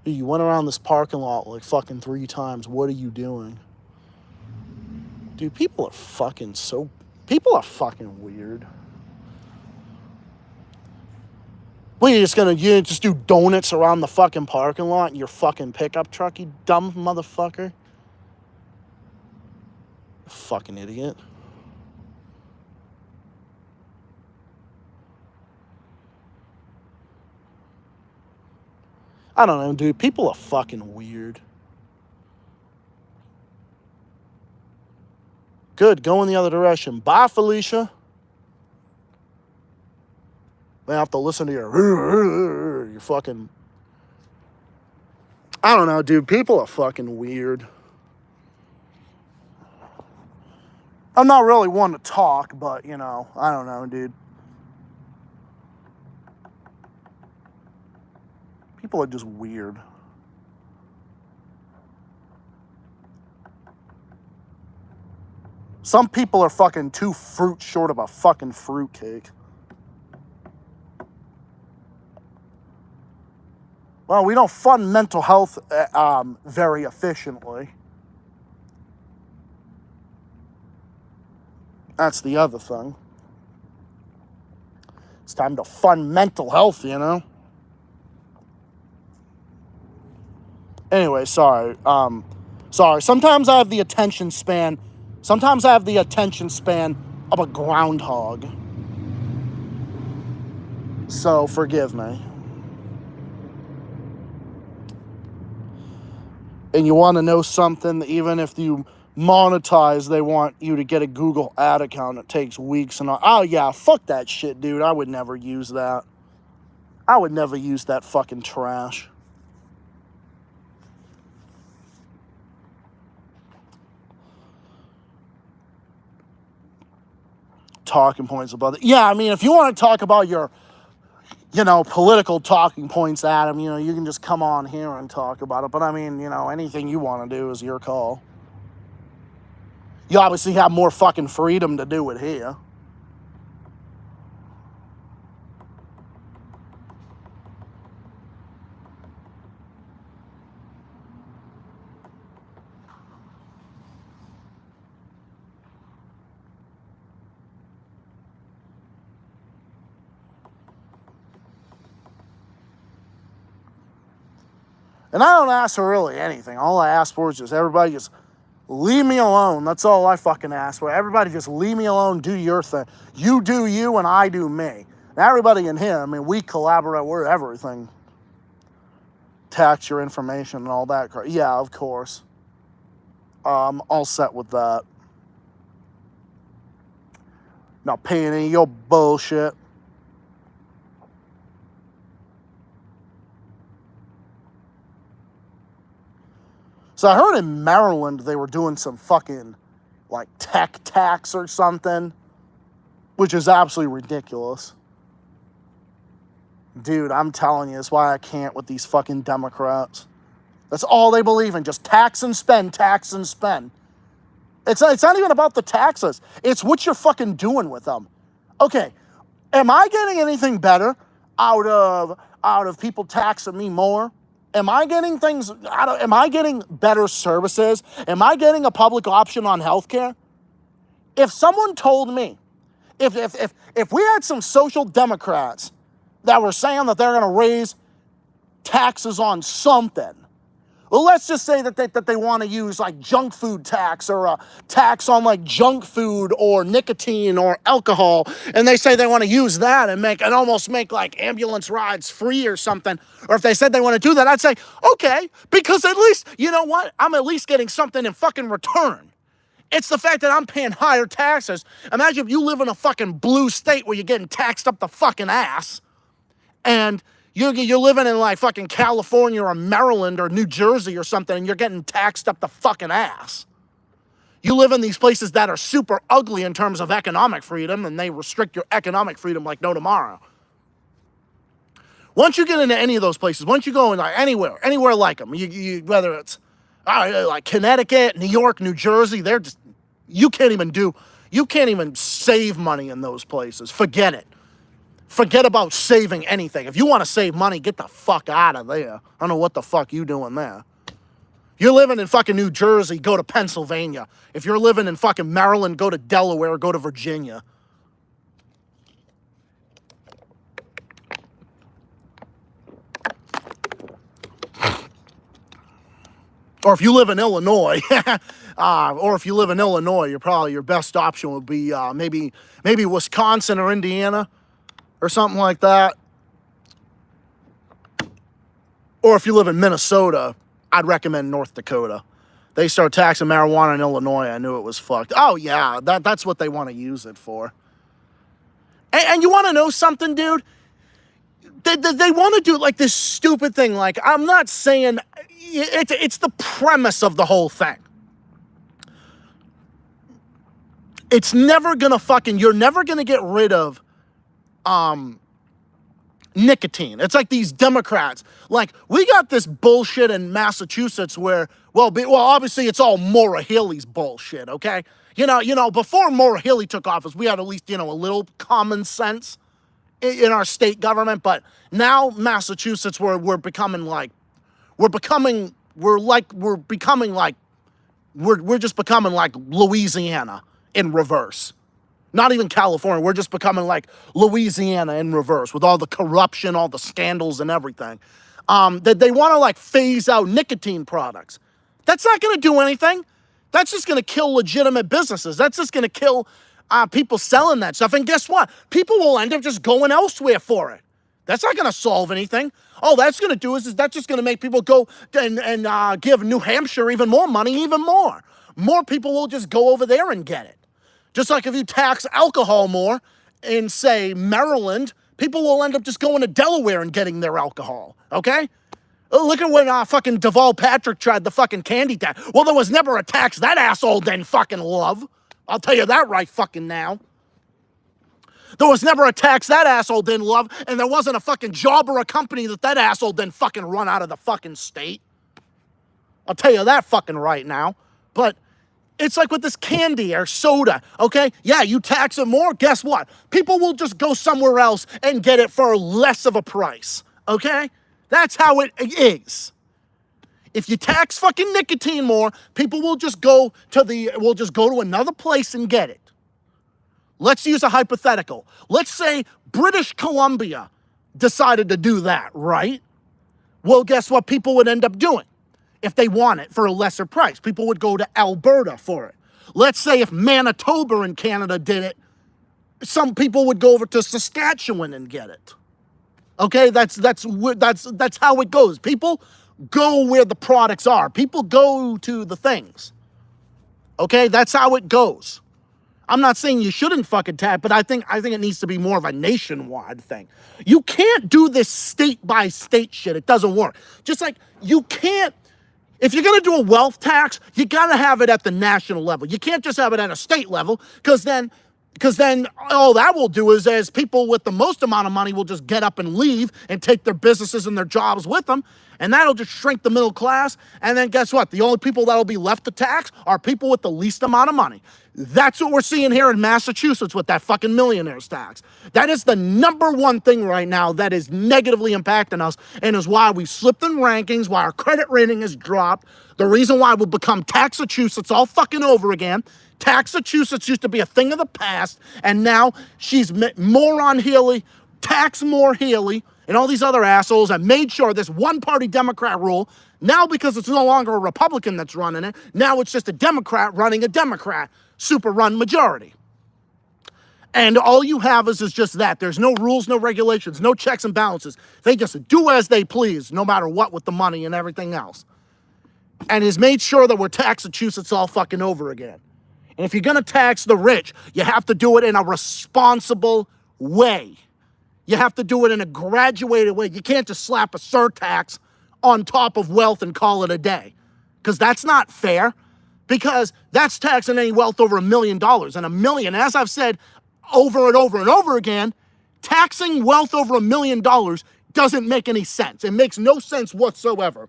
You went around this parking lot like fucking 3 times. What are you doing? Dude, people are fucking weird. What, you just do donuts around the fucking parking lot in your fucking pickup truck, you dumb motherfucker? Fucking idiot. I don't know, dude. People are fucking weird. Good, go in the other direction. Bye, Felicia. They have to listen to your fucking... I don't know, dude. People are fucking weird. I'm not really one to talk, but, you know, I don't know, dude. People are just weird. Some people are fucking 2 fruits short of a fucking fruitcake. Well, we don't fund mental health very efficiently. That's the other thing. It's time to fund mental health, you know? Anyway, sorry. Sometimes I have the attention span. Sometimes I have the attention span of a groundhog. So, forgive me. And you want to know something? Even if you monetize, they want you to get a Google ad account. It takes weeks and all. Oh, yeah, fuck that shit, dude. I would never use that. I would never use that fucking trash. Talking points about it. Yeah, I mean, if you want to talk about your, you know, political talking points, Adam, you know, you can just come on here and talk about it. But I mean, you know, anything you want to do is your call. You obviously have more fucking freedom to do it here. And I don't ask for really anything. All I ask for is just everybody just leave me alone. That's all I fucking ask for. Everybody just leave me alone, do your thing. You do you and I do me. And everybody in here, I mean, we collaborate, we're everything. Tax your information and all that crap. Yeah, of course. All set with that. Not paying any of your bullshit. So I heard in Maryland they were doing some fucking, like, tech tax or something, which is absolutely ridiculous. Dude, I'm telling you, that's why I can't with these fucking Democrats. That's all they believe in, just tax and spend, tax and spend. It's not even about the taxes. It's what you're fucking doing with them. Okay, am I getting anything better out of people taxing me more? Am I getting things am I getting better services? Am I getting a public option on healthcare? If someone told me, if we had some social democrats that were saying that they're going to raise taxes on something, well, let's just say that they want to use like junk food tax or a tax on like junk food or nicotine or alcohol, and they say they want to use that and almost make like ambulance rides free or something, or if they said they want to do that, I'd say, okay, because at least, you know what? I'm at least getting something in fucking return. It's the fact that I'm paying higher taxes. Imagine if you live in a fucking blue state where you're getting taxed up the fucking ass, and you're living in like fucking California or Maryland or New Jersey or something, and you're getting taxed up the fucking ass. You live in these places that are super ugly in terms of economic freedom, and they restrict your economic freedom like no tomorrow. Once you get into any of those places, once you go in like anywhere like them, whether it's like Connecticut, New York, New Jersey, they're just, you can't even save money in those places. Forget it. Forget about saving anything. If you want to save money, get the fuck out of there. I don't know what the fuck you doing there. You're living in fucking New Jersey, go to Pennsylvania. If you're living in fucking Maryland, go to Delaware, go to Virginia. Or if you live in Illinois, your best option would be maybe Wisconsin or Indiana or something like that. Or if you live in Minnesota, I'd recommend North Dakota. They start taxing marijuana in Illinois. I knew it was fucked. Oh yeah, that's what they want to use it for. And you want to know something, dude? They want to do like this stupid thing. Like, I'm not saying it's the premise of the whole thing. It's never gonna you're never gonna get rid of nicotine. It's like these Democrats. Like, we got this bullshit in Massachusetts where, well, obviously it's all Maura Healey's bullshit, okay? You know, before Maura Healey took office, we had at least, a little common sense in our state government, but now Massachusetts, we're becoming like Louisiana in reverse. Not even California. We're just becoming like Louisiana in reverse with all the corruption, all the scandals and everything. That they want to like phase out nicotine products. That's not going to do anything. That's just going to kill legitimate businesses. That's just going to kill people selling that stuff. And guess what? People will end up just going elsewhere for it. That's not going to solve anything. All that's going to do is that's just going to make people go and give New Hampshire even more money, even more. More people will just go over there and get it. Just like if you tax alcohol more in, say, Maryland, people will end up just going to Delaware and getting their alcohol, okay? Look at when fucking Deval Patrick tried the fucking candy tax. Well, there was never a tax that asshole didn't fucking love. I'll tell you that right fucking now. There was never a tax that asshole didn't love, and there wasn't a fucking job or a company that asshole didn't fucking run out of the fucking state. I'll tell you that fucking right now. But it's like with this candy or soda, okay? Yeah, you tax it more, guess what? People will just go somewhere else and get it for less of a price, okay? That's how it is. If you tax fucking nicotine more, people will just go to another place and get it. Let's use a hypothetical. Let's say British Columbia decided to do that, right? Well, guess what people would end up doing? If they want it for a lesser price, people would go to Alberta for it. Let's say if Manitoba in Canada did it, some people would go over to Saskatchewan and get it. Okay, that's how it goes. People go where the products are. People go to the things. Okay, that's how it goes. I'm not saying you shouldn't fucking tap, but I think it needs to be more of a nationwide thing. You can't do this state by state shit. It doesn't work. Just like you can't. If you're going to do a wealth tax, you got to have it at the national level. You can't just have it at a state level because then all that will do is as people with the most amount of money will just get up and leave and take their businesses and their jobs with them. And that'll just shrink the middle class. And then guess what? The only people that'll be left to tax are people with the least amount of money. That's what we're seeing here in Massachusetts with that fucking millionaires tax. That is the number one thing right now that is negatively impacting us and is why we slipped in rankings, why our credit rating has dropped, the reason why we'll become Taxachusetts all fucking over again. Taxachusetts used to be a thing of the past, and now she's moron Healey, tax more Healey, and all these other assholes have made sure this one-party Democrat rule, now because it's no longer a Republican that's running it, now it's just a Democrat running a Democrat super-run majority. And all you have is just that. There's no rules, no regulations, no checks and balances. They just do as they please, no matter what with the money and everything else. And has made sure that we're Taxachusetts all fucking over again. And if you're going to tax the rich, you have to do it in a responsible way. You have to do it in a graduated way. You can't just slap a surtax on top of wealth and call it a day. Because that's not fair. Because that's taxing any wealth over $1 million. And $1 million, as I've said over and over and over again, taxing wealth over $1 million doesn't make any sense. It makes no sense whatsoever.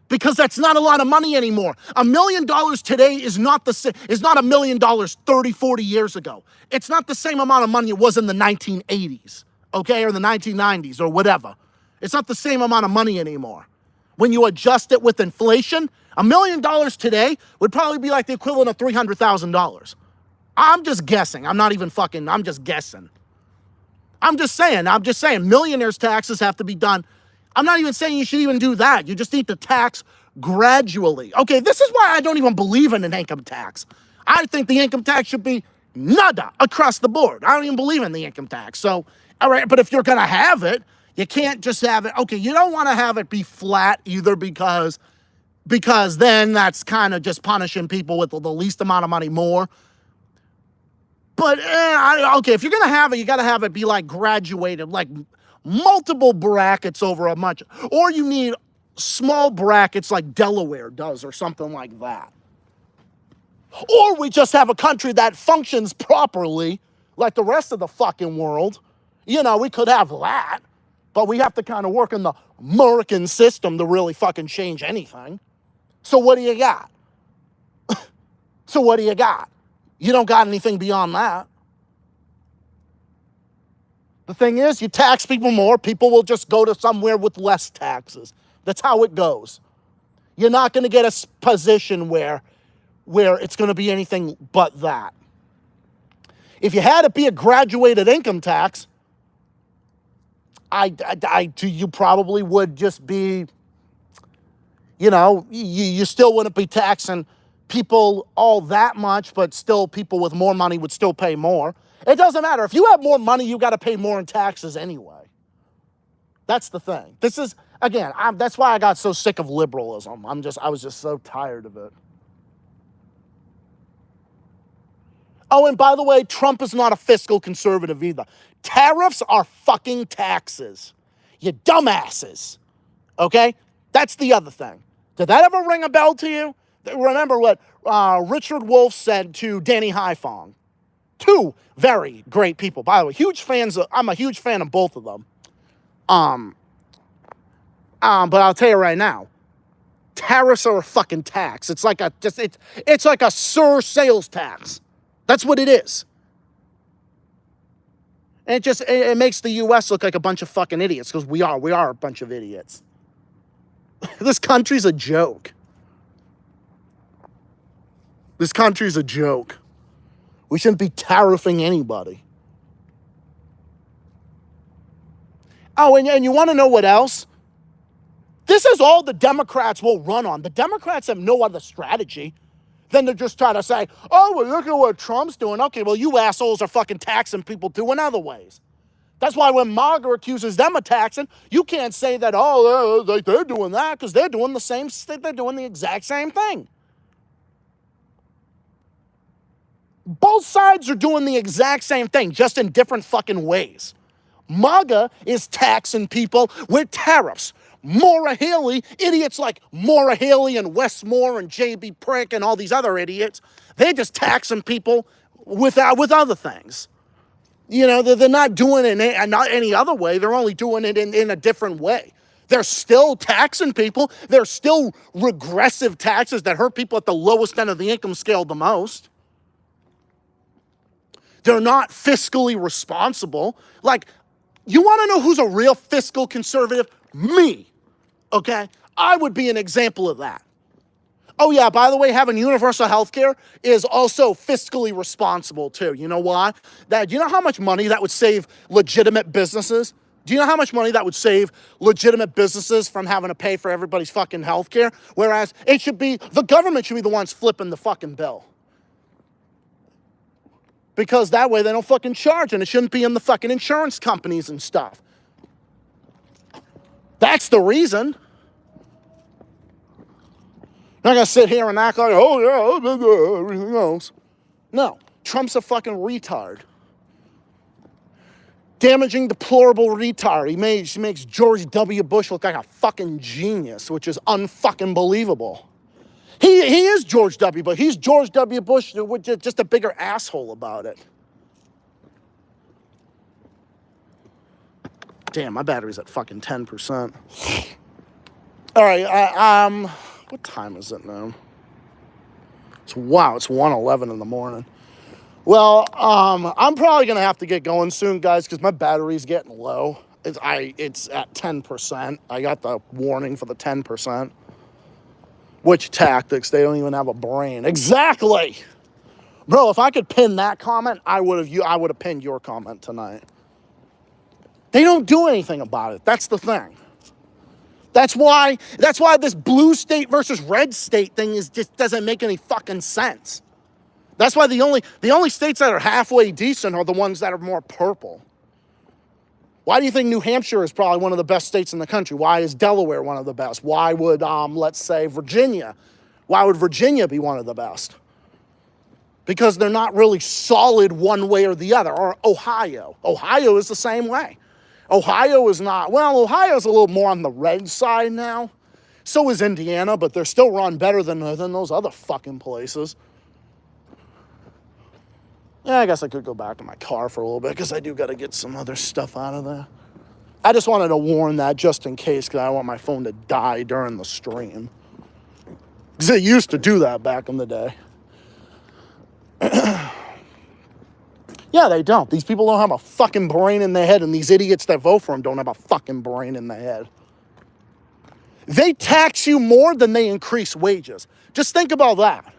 Because that's not a lot of money anymore. $1 million today is not $1 million 30, 40 years ago. It's not the same amount of money it was in the 1980s, okay, or the 1990s or whatever. It's not the same amount of money anymore. When you adjust it with inflation, $1 million today would probably be like the equivalent of $300,000. I'm just guessing. I'm just guessing. I'm just saying millionaires' taxes have to be done. I'm not even saying you should even do that. You just need to tax gradually. Okay, this is why I don't even believe in an income tax. I think the income tax should be nada across the board. I don't even believe in the income tax. So, all right, but if you're going to have it, you can't just have it. Okay, you don't want to have it be flat either because then that's kind of just punishing people with the least amount of money more. But, okay, if you're going to have it, you got to have it be like graduated, like multiple brackets over a bunch. Or you need small brackets like Delaware does or something like that. Or we just have a country that functions properly like the rest of the fucking world. You know, we could have that. But we have to kind of work in the American system to really fucking change anything. So what do you got? You don't got anything beyond that. The thing is, you tax people more, people will just go to somewhere with less taxes. That's how it goes. You're not going to get a position where it's going to be anything but that. If you had it be a graduated income tax, you probably would just be, you still wouldn't be taxing people all that much, but still people with more money would still pay more. It doesn't matter. If you have more money, you got to pay more in taxes anyway. That's the thing. This is, again, that's why I got so sick of liberalism. I was just so tired of it. Oh, and by the way, Trump is not a fiscal conservative either. Tariffs are fucking taxes. You dumbasses. Okay? That's the other thing. Did that ever ring a bell to you? Remember what Richard Wolff said to Danny Haiphong. Two very great people. By the way, I'm a huge fan of both of them. But I'll tell you right now, tariffs are a fucking tax. It's like it's like a sales tax. That's what it is. And it makes the U.S. look like a bunch of fucking idiots, because we are a bunch of idiots. This country's a joke. This country's a joke. We shouldn't be tariffing anybody. Oh, and you want to know what else? This is all the Democrats will run on. The Democrats have no other strategy than to just try to say, oh, well, look at what Trump's doing. Okay, well, you assholes are fucking taxing people too in other ways. That's why when MAGA accuses them of taxing, you can't say that, they're doing that, because they're doing the exact same thing. Both sides are doing the exact same thing, just in different fucking ways. MAGA is taxing people with tariffs. Maura Haley, idiots like Maura Haley and Wes Moore and J.B. Prick and all these other idiots, they're just taxing people with other things. They're not doing it in not any other way. They're only doing it in a different way. They're still taxing people. They're still regressive taxes that hurt people at the lowest end of the income scale the most. They're not fiscally responsible. Like, you want to know who's a real fiscal conservative? Me. Okay? I would be an example of that. Oh, yeah, by the way, having universal health care is also fiscally responsible, too. You know why? Do you know how much money that would save legitimate businesses? Do you know how much money that would save legitimate businesses from having to pay for everybody's fucking health care? Whereas the government should be the ones flipping the fucking bill. Because that way they don't fucking charge, and it shouldn't be in the fucking insurance companies and stuff. That's the reason. Not gonna sit here and act like, everything else. No, Trump's a fucking retard. Damaging, deplorable retard. He makes George W. Bush look like a fucking genius, which is unfucking believable. He is George W. Bush. He's George W. Bush with just a bigger asshole about it. Damn, my battery's at fucking 10%. All right, what time is it now? It's 1:11 in the morning. Well, I'm probably gonna have to get going soon, guys, because my battery's getting low. It's at 10%. I got the warning for the 10%. Which tactics? They don't even have a brain. Exactly. Bro, if I could pin that comment, I would have pinned your comment tonight. They don't do anything about it. That's the thing. That's why this blue state versus red state thing just doesn't make any fucking sense. That's why the only states that are halfway decent are the ones that are more purple. Why do you think New Hampshire is probably one of the best states in the country? Why is Delaware one of the best? Why would, let's say, Virginia? Why would Virginia be one of the best? Because they're not really solid one way or the other. Or Ohio. Ohio is the same way. Ohio is not, well, Ohio's a little more on the red side now. So is Indiana, but they're still run better than those other fucking places. Yeah, I guess I could go back to my car for a little bit because I do got to get some other stuff out of there. I just wanted to warn that just in case because I don't want my phone to die during the stream. Because it used to do that back in the day. Yeah, they don't. These people don't have a fucking brain in their head, and these idiots that vote for them don't have a fucking brain in their head. They tax you more than they increase wages. Just think about that.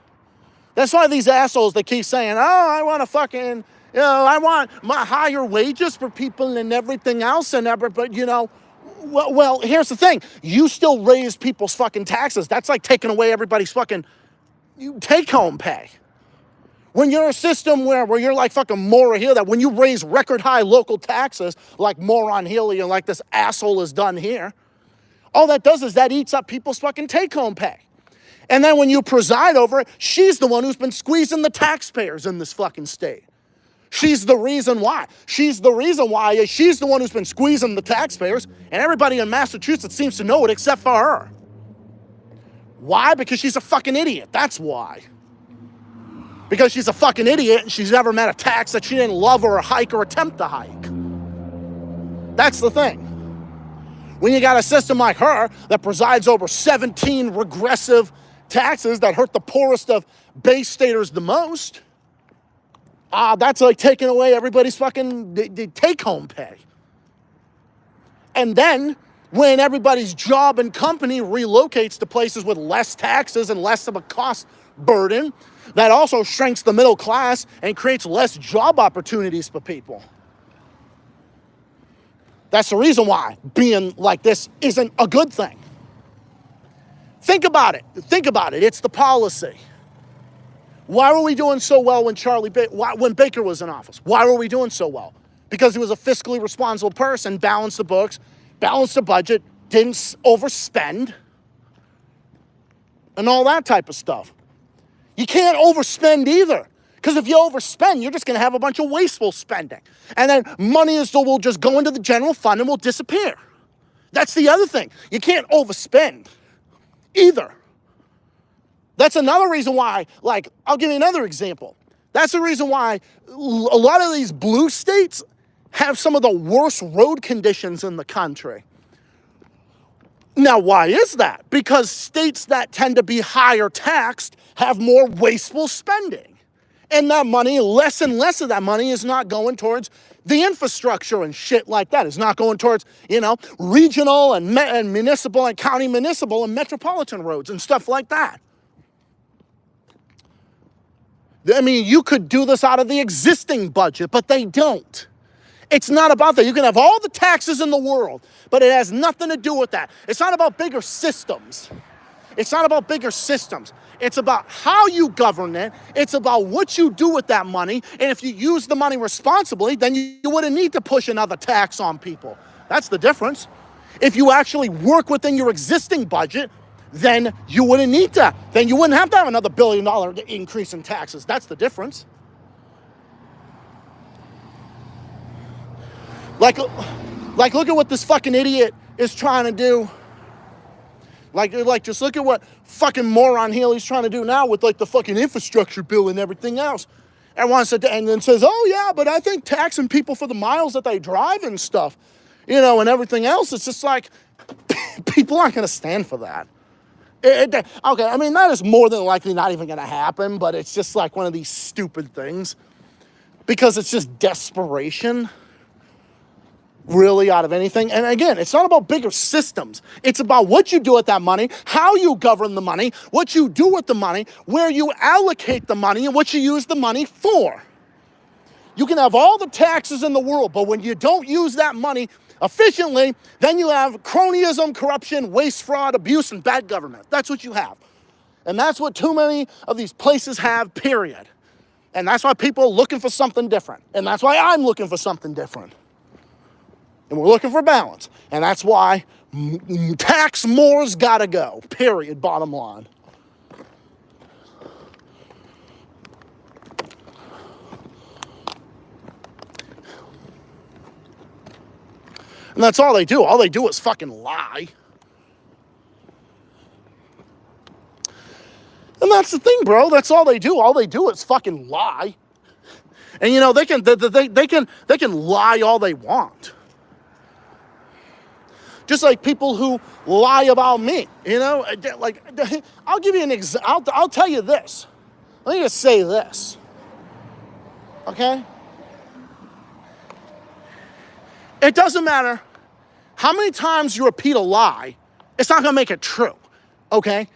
That's why these assholes, they keep saying, oh, I want to fucking, I want my higher wages for people and everything else and but well, here's the thing. You still raise people's fucking taxes. That's like taking away everybody's fucking take-home pay. When you're a system where you're like fucking Maura Healey, that when you raise record high local taxes like Moron Healey and like this asshole has done here, all that does is that eats up people's fucking take-home pay. And then when you preside over it, she's the one who's been squeezing the taxpayers in this fucking state. She's the reason why. She's the one who's been squeezing the taxpayers, and everybody in Massachusetts seems to know it except for her. Why? Because she's a fucking idiot. That's why. Because she's a fucking idiot and she's never met a tax that she didn't love or hike or attempt to hike. That's the thing. When you got a system like her that presides over 17 regressive taxes that hurt the poorest of Bay Staters the most, that's like taking away everybody's fucking take-home pay. And then when everybody's job and company relocates to places with less taxes and less of a cost burden, that also shrinks the middle class and creates less job opportunities for people. That's the reason why being like this isn't a good thing. Think about it. It's the policy. Why were we doing so well when Baker was in office? Why were we doing so well? Because he was a fiscally responsible person, balanced the books, balanced the budget, didn't overspend, and all that type of stuff. You can't overspend either. Because if you overspend, you're just going to have a bunch of wasteful spending. And then money will just go into the general fund and will disappear. That's the other thing. You can't overspend either. That's another reason why, I'll give you another example. That's the reason why a lot of these blue states have some of the worst road conditions in the country. Now, why is that? Because states that tend to be higher taxed have more wasteful spending. And that money, less and less of that money is not going towards the infrastructure and shit like that. It's not going towards, regional and municipal and county municipal and metropolitan roads and stuff like that. I mean, you could do this out of the existing budget, but they don't. It's not about that. You can have all the taxes in the world, but it has nothing to do with that. It's not about bigger systems. It's about how you govern it. It's about what you do with that money. And if you use the money responsibly, then you wouldn't need to push another tax on people. That's the difference. If you actually work within your existing budget, then you wouldn't need to. Then you wouldn't have to have another $1 billion increase in taxes. That's the difference. Like, look at what this fucking idiot is trying to do. Just look at what fucking Moron Healey's trying to do now with, the fucking infrastructure bill and everything else. And then says, oh, yeah, but I think taxing people for the miles that they drive and stuff, and everything else, it's just like, people aren't going to stand for that. Okay, I mean, that is more than likely not even going to happen, but it's just like one of these stupid things. Because it's just desperation. Really, out of anything. And again, it's not about bigger systems. It's about what you do with that money, how you govern the money, what you do with the money, where you allocate the money, and what you use the money for. You can have all the taxes in the world, but when you don't use that money efficiently, then you have cronyism, corruption, waste, fraud, abuse, and bad government. That's what you have. And that's what too many of these places have, period. And that's why people are looking for something different. And that's why I'm looking for something different. And we're looking for balance. And that's why tax more's gotta go, period, bottom line. And that's all they do. All they do is fucking lie. And that's the thing, bro. That's all they do. All they do is fucking lie. And you know, they can lie all they want. Just like people who lie about me, you know, like, I'll give you an example. I'll tell you this. Let me just say this. Okay? It doesn't matter how many times you repeat a lie, it's not going to make it true. Okay?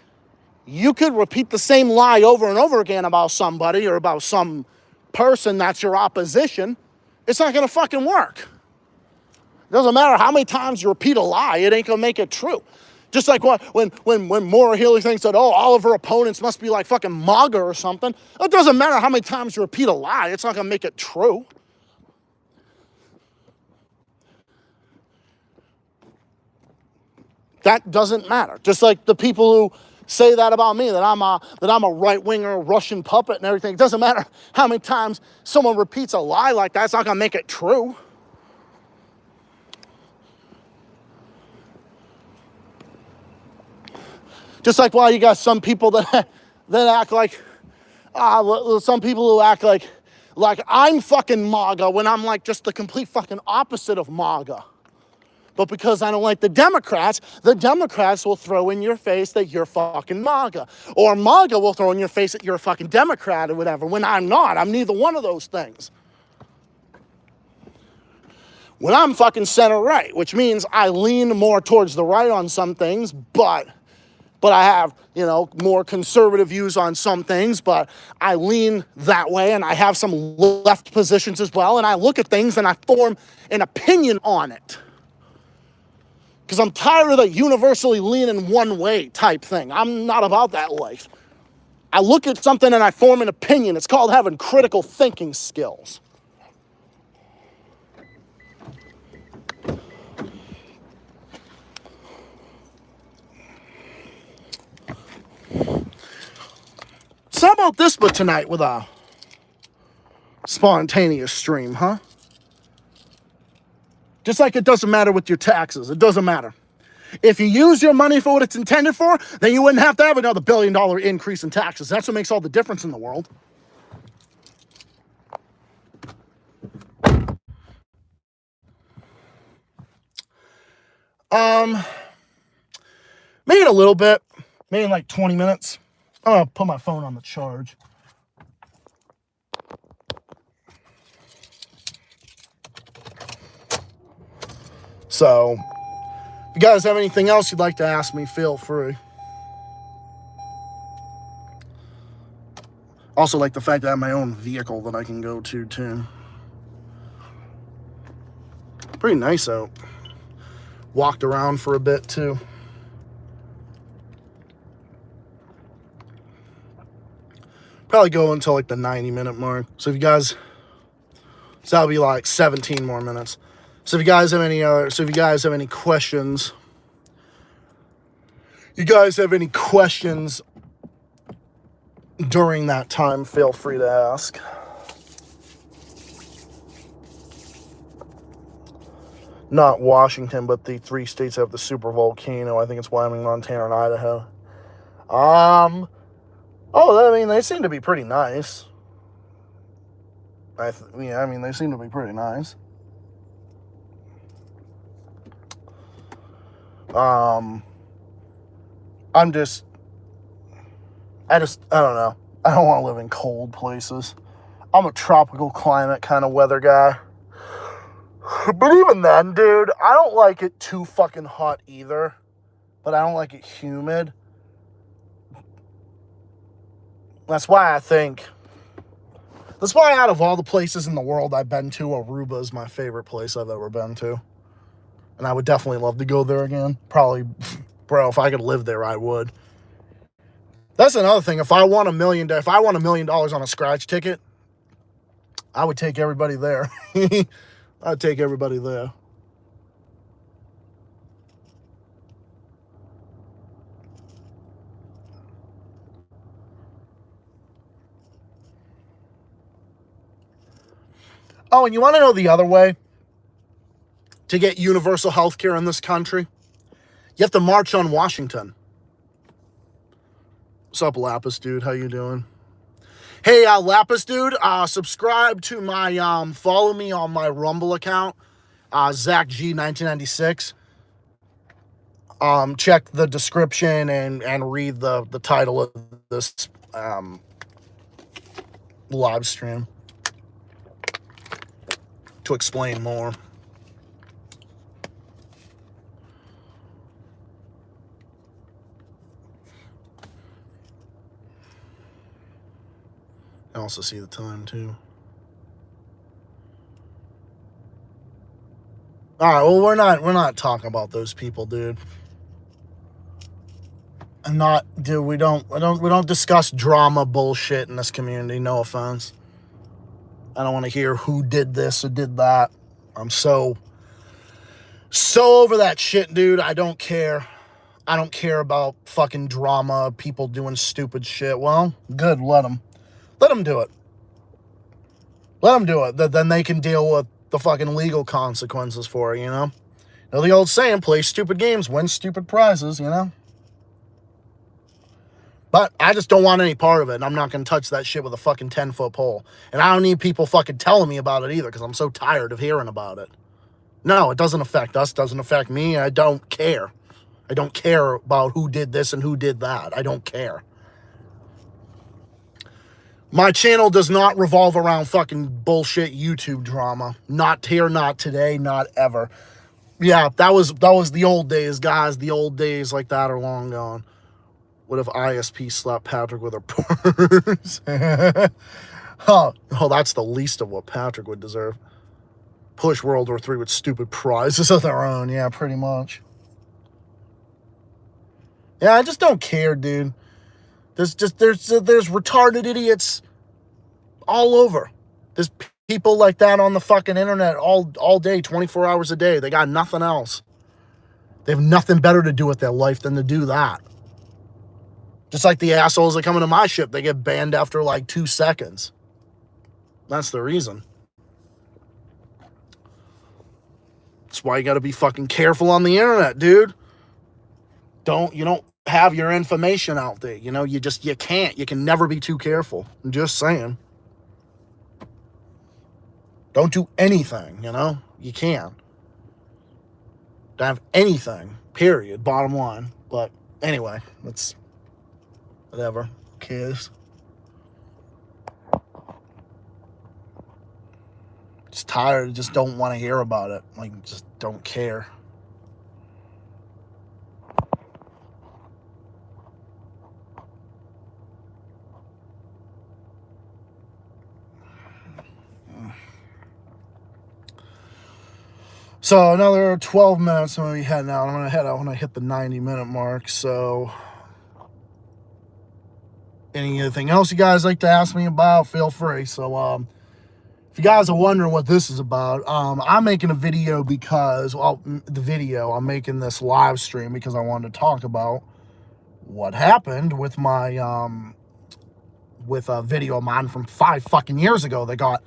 You could repeat the same lie over and over again about somebody or about some person that's your opposition. It's not going to fucking work. It doesn't matter how many times you repeat a lie, it ain't going to make it true. Just like when Maura Healey thinks that, oh, all of her opponents must be like fucking MAGA or something. It doesn't matter how many times you repeat a lie, it's not going to make it true. That doesn't matter. Just like the people who say that about me, that I'm a right-winger, Russian puppet and everything. It doesn't matter how many times someone repeats a lie like that, it's not going to make it true. Just like, well, you got some people that act like, some people who act like I'm fucking MAGA when I'm like just the complete fucking opposite of MAGA. But because I don't like the Democrats will throw in your face that you're fucking MAGA. Or MAGA will throw in your face that you're a fucking Democrat or whatever, when I'm not. I'm neither one of those things. When I'm fucking center right, which means I lean more towards the right on some things, but I have, you know, more conservative views on some things, but I lean that way, and I have some left positions as well, and I look at things and I form an opinion on it. Because I'm tired of the universally leaning one way type thing. I'm not about that life. I look at something and I form an opinion. It's called having critical thinking skills. So how about this but tonight with a spontaneous stream, huh? Just like it doesn't matter with your taxes. It doesn't matter. If you use your money for what it's intended for, then you wouldn't have to have another $1 billion increase in taxes. That's what makes all the difference in the world. Maybe a little bit. Maybe in like 20 minutes. I'm going to put my phone on the charge. So, if you guys have anything else you'd like to ask me, feel free. Also like the fact that I have my own vehicle that I can go to, too. Pretty nice out. Walked around for a bit, too. Probably go until like the 90-minute mark. So if you guys, so that'll be like 17 more minutes. So if you guys have any questions, during that time, feel free to ask. Not Washington, but the 3 states that have the super volcano. I think it's Wyoming, Montana, and Idaho. They seem to be pretty nice. They seem to be pretty nice. I don't know. I don't want to live in cold places. I'm a tropical climate kind of weather guy. But even then, dude, I don't like it too fucking hot either. But I don't like it humid. That's why out of all the places in the world I've been to, Aruba is my favorite place I've ever been to. And I would definitely love to go there again. Probably, bro, if I could live there, I would. That's another thing. If I won $1 million on a scratch ticket, I would take everybody there. I'd take everybody there. Oh, and you want to know the other way to get universal health care in this country? You have to march on Washington. What's up, Lapis dude? How you doing? Hey, Lapis dude, subscribe to my, follow me on my Rumble account, Zach G 1996. Check the description and read the title of this live stream to explain more. I also see the time too. All right, well, we're not talking about those people, dude. We don't discuss drama bullshit in this community. No offense. I don't want to hear who did this or did that. I'm so over that shit, dude. I don't care. I don't care about fucking drama, people doing stupid shit. Well, good, let them do it. Let them do it. Then they can deal with the fucking legal consequences for it, you know? You know the old saying, play stupid games, win stupid prizes, you know? But I just don't want any part of it, and I'm not going to touch that shit with a fucking 10-foot pole. And I don't need people fucking telling me about it either, because I'm so tired of hearing about it. No, it doesn't affect us, doesn't affect me. I don't care. I don't care about who did this and who did that. I don't care. My channel does not revolve around fucking bullshit YouTube drama. Not here, not today, not ever. Yeah, that was the old days, guys. The old days like that are long gone. What if ISP slapped Patrick with her purse? Oh, that's the least of what Patrick would deserve. Push World War III with stupid prizes of their own. Yeah, pretty much. Yeah, I just don't care, dude. There's retarded idiots all over. There's people like that on the fucking internet all day, 24 hours a day. They got nothing else. They have nothing better to do with their life than to do that. Just like the assholes that come into my ship, they get banned after like 2 seconds. That's the reason. That's why you gotta be fucking careful on the internet, dude. You don't have your information out there. You know, you can't. You can never be too careful. I'm just saying. Don't do anything, you know? You can't. Don't have anything, period, bottom line. But anyway, that's whatever. Who cares? Just tired. Just don't want to hear about it. Like, just don't care. So another 12 minutes. I'm going to be heading out. I'm going to head out when I hit the 90-minute mark. So anything else you guys like to ask me about, feel free. So if you guys are wondering what this is about, I'm making a video because, I'm making this live stream because I wanted to talk about what happened with my, with a video of mine from 5 fucking years ago that got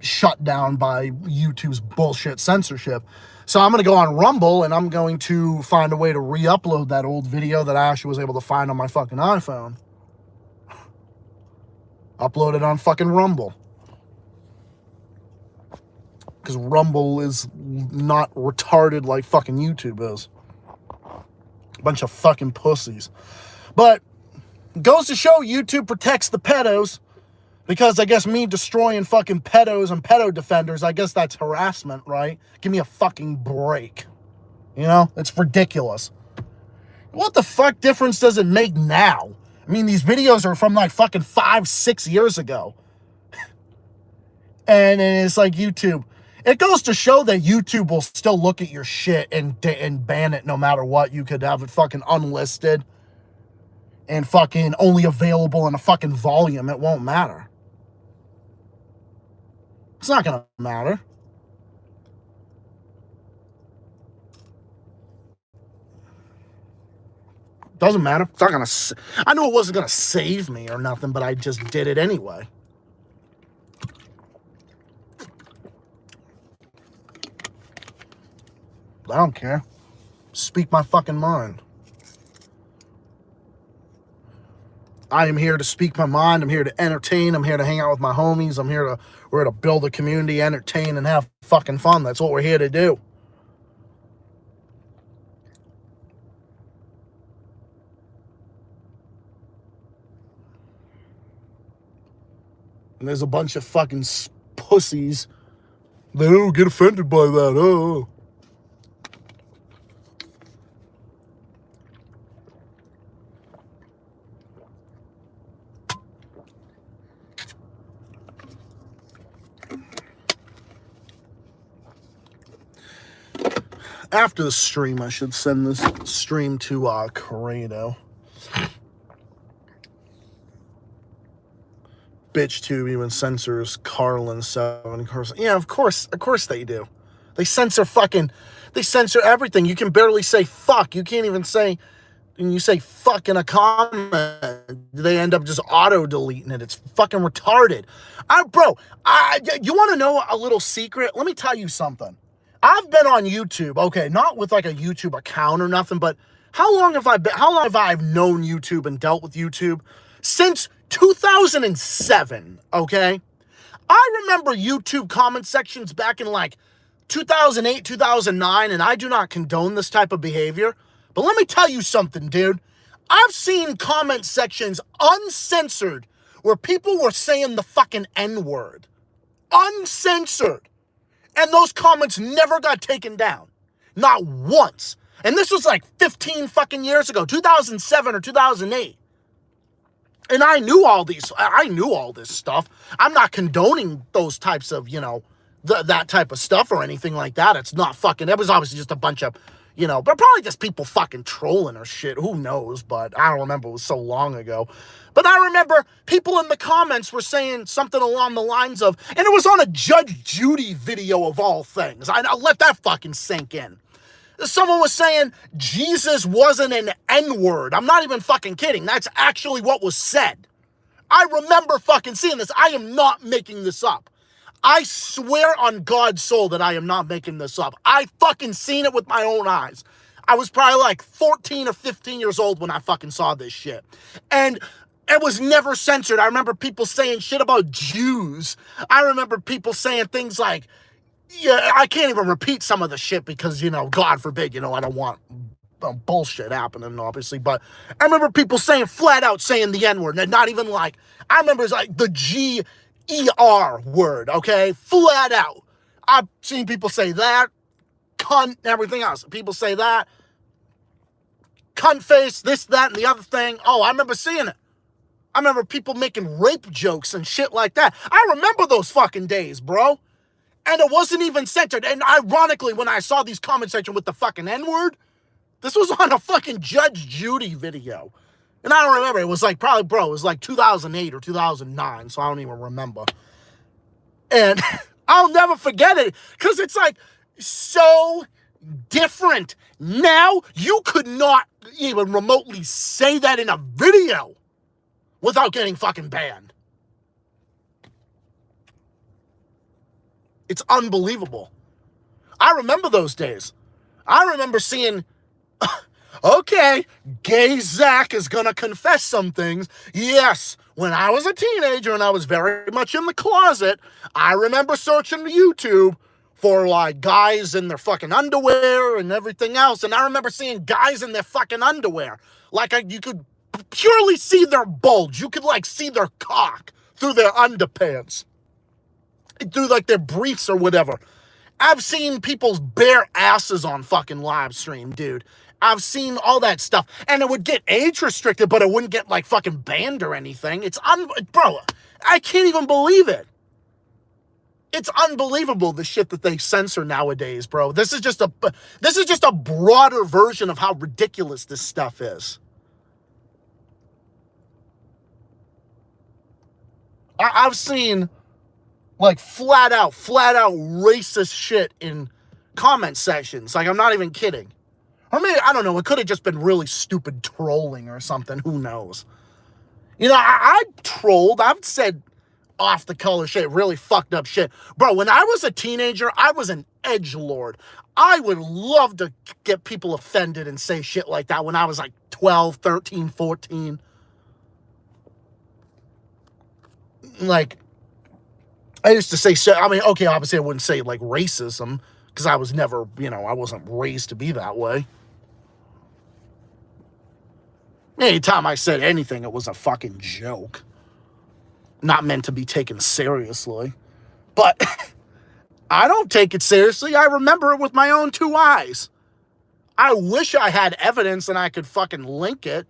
shut down by YouTube's bullshit censorship. So I'm going to go on Rumble and I'm going to find a way to re-upload that old video that I actually was able to find on my fucking iPhone. Upload it on fucking Rumble. Because Rumble is not retarded like fucking YouTube is. Bunch of fucking pussies. But goes to show YouTube protects the pedos. Because I guess me destroying fucking pedos and pedo defenders, I guess that's harassment, right? Give me a fucking break. You know? It's ridiculous. What the fuck difference does it make now? I mean, these videos are from like fucking 5-6 years ago. And it's like YouTube. It goes to show that YouTube will still look at your shit and ban it no matter what. You could have it fucking unlisted and fucking only available in a fucking volume. It won't matter. It's not gonna matter. Doesn't matter. It's not gonna. I knew it wasn't gonna save me or nothing, but I just did it anyway. I don't care. Speak my fucking mind. I am here to speak my mind. I'm here to entertain. I'm here to hang out with my homies. We're here to build a community, entertain, and have fucking fun. That's what we're here to do. And there's a bunch of fucking pussies that don't get offended by that. Oh. After the stream, I should send this stream to Corrado. BitchTube even censors Carlin 7. Yeah, of course they do. They censor everything. You can barely say fuck. You can't even say, when you say fuck in a comment, they end up just auto-deleting it. It's fucking retarded. You want to know a little secret? Let me tell you something. I've been on YouTube, okay, not with like a YouTube account or nothing, but how long have I known YouTube and dealt with YouTube? Since 2007, okay? I remember YouTube comment sections back in like 2008, 2009, and I do not condone this type of behavior. But let me tell you something, dude. I've seen comment sections uncensored where people were saying the fucking N-word. Uncensored. And those comments never got taken down. Not once. And this was like 15 fucking years ago, 2007 or 2008. And I knew all this stuff. I'm not condoning those types of, that type of stuff or anything like that. It's not fucking, it was obviously just a bunch of, but probably just people fucking trolling or shit. Who knows? But I don't remember. It was so long ago. But I remember people in the comments were saying something along the lines of, and it was on a Judge Judy video of all things. I'll let that fucking sink in. Someone was saying Jesus wasn't an N-word. I'm not even fucking kidding. That's actually what was said. I remember fucking seeing this. I am not making this up. I swear on God's soul that I am not making this up. I fucking seen it with my own eyes. I was probably like 14 or 15 years old when I fucking saw this shit. And it was never censored. I remember people saying shit about Jews. I remember people saying things like, yeah, I can't even repeat some of the shit because, God forbid, I don't want bullshit happening, obviously. But I remember people flat out saying the N-word. And not even like, I remember it's like the G-E-R word, okay? Flat out. I've seen people say that, cunt, everything else. People say that, cunt face, this, that, and the other thing. Oh, I remember seeing it. I remember people making rape jokes and shit like that. I remember those fucking days, bro. And it wasn't even censored. And ironically, when I saw these comment section with the fucking N-word, this was on a fucking Judge Judy video. And I don't remember. It was like, probably, bro, it was like 2008 or 2009. So I don't even remember. And I'll never forget it. Because it's like so different. Now, you could not even remotely say that in a video without getting fucking banned. It's unbelievable. I remember those days. I remember seeing, okay, gay Zach is going to confess some things. Yes, when I was a teenager and I was very much in the closet, I remember searching YouTube for like guys in their fucking underwear and everything else. And I remember seeing guys in their fucking underwear. Like you could purely see their bulge. You could like see their cock through their underpants. Through like their briefs or whatever. I've seen people's bare asses on fucking live stream, dude. I've seen all that stuff. And it would get age restricted, but it wouldn't get like fucking banned or anything. Bro, I can't even believe it. It's unbelievable the shit that they censor nowadays, bro. This is just a broader version of how ridiculous this stuff is. I've seen like flat out racist shit in comment sections. Like, I'm not even kidding. Or maybe, I don't know, it could have just been really stupid trolling or something. Who knows? You know, I trolled. I've said off the color shit, really fucked up shit. Bro, when I was a teenager, I was an edgelord. I would love to get people offended and say shit like that when I was like 12, 13, 14. Like, I used to say shit. I mean, okay, obviously I wouldn't say like racism because I was never, I wasn't raised to be that way. Anytime I said anything, it was a fucking joke. Not meant to be taken seriously. But I don't take it seriously. I remember it with my own two eyes. I wish I had evidence and I could fucking link it.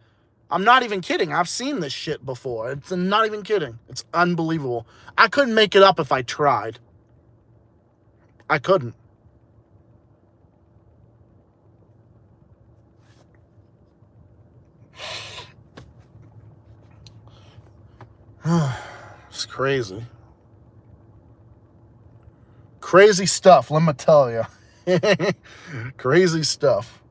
I'm not even kidding. I've seen this shit before. It's not even kidding. It's unbelievable. I couldn't make it up if I tried. I couldn't. It's crazy. Crazy stuff, let me tell you. Crazy stuff.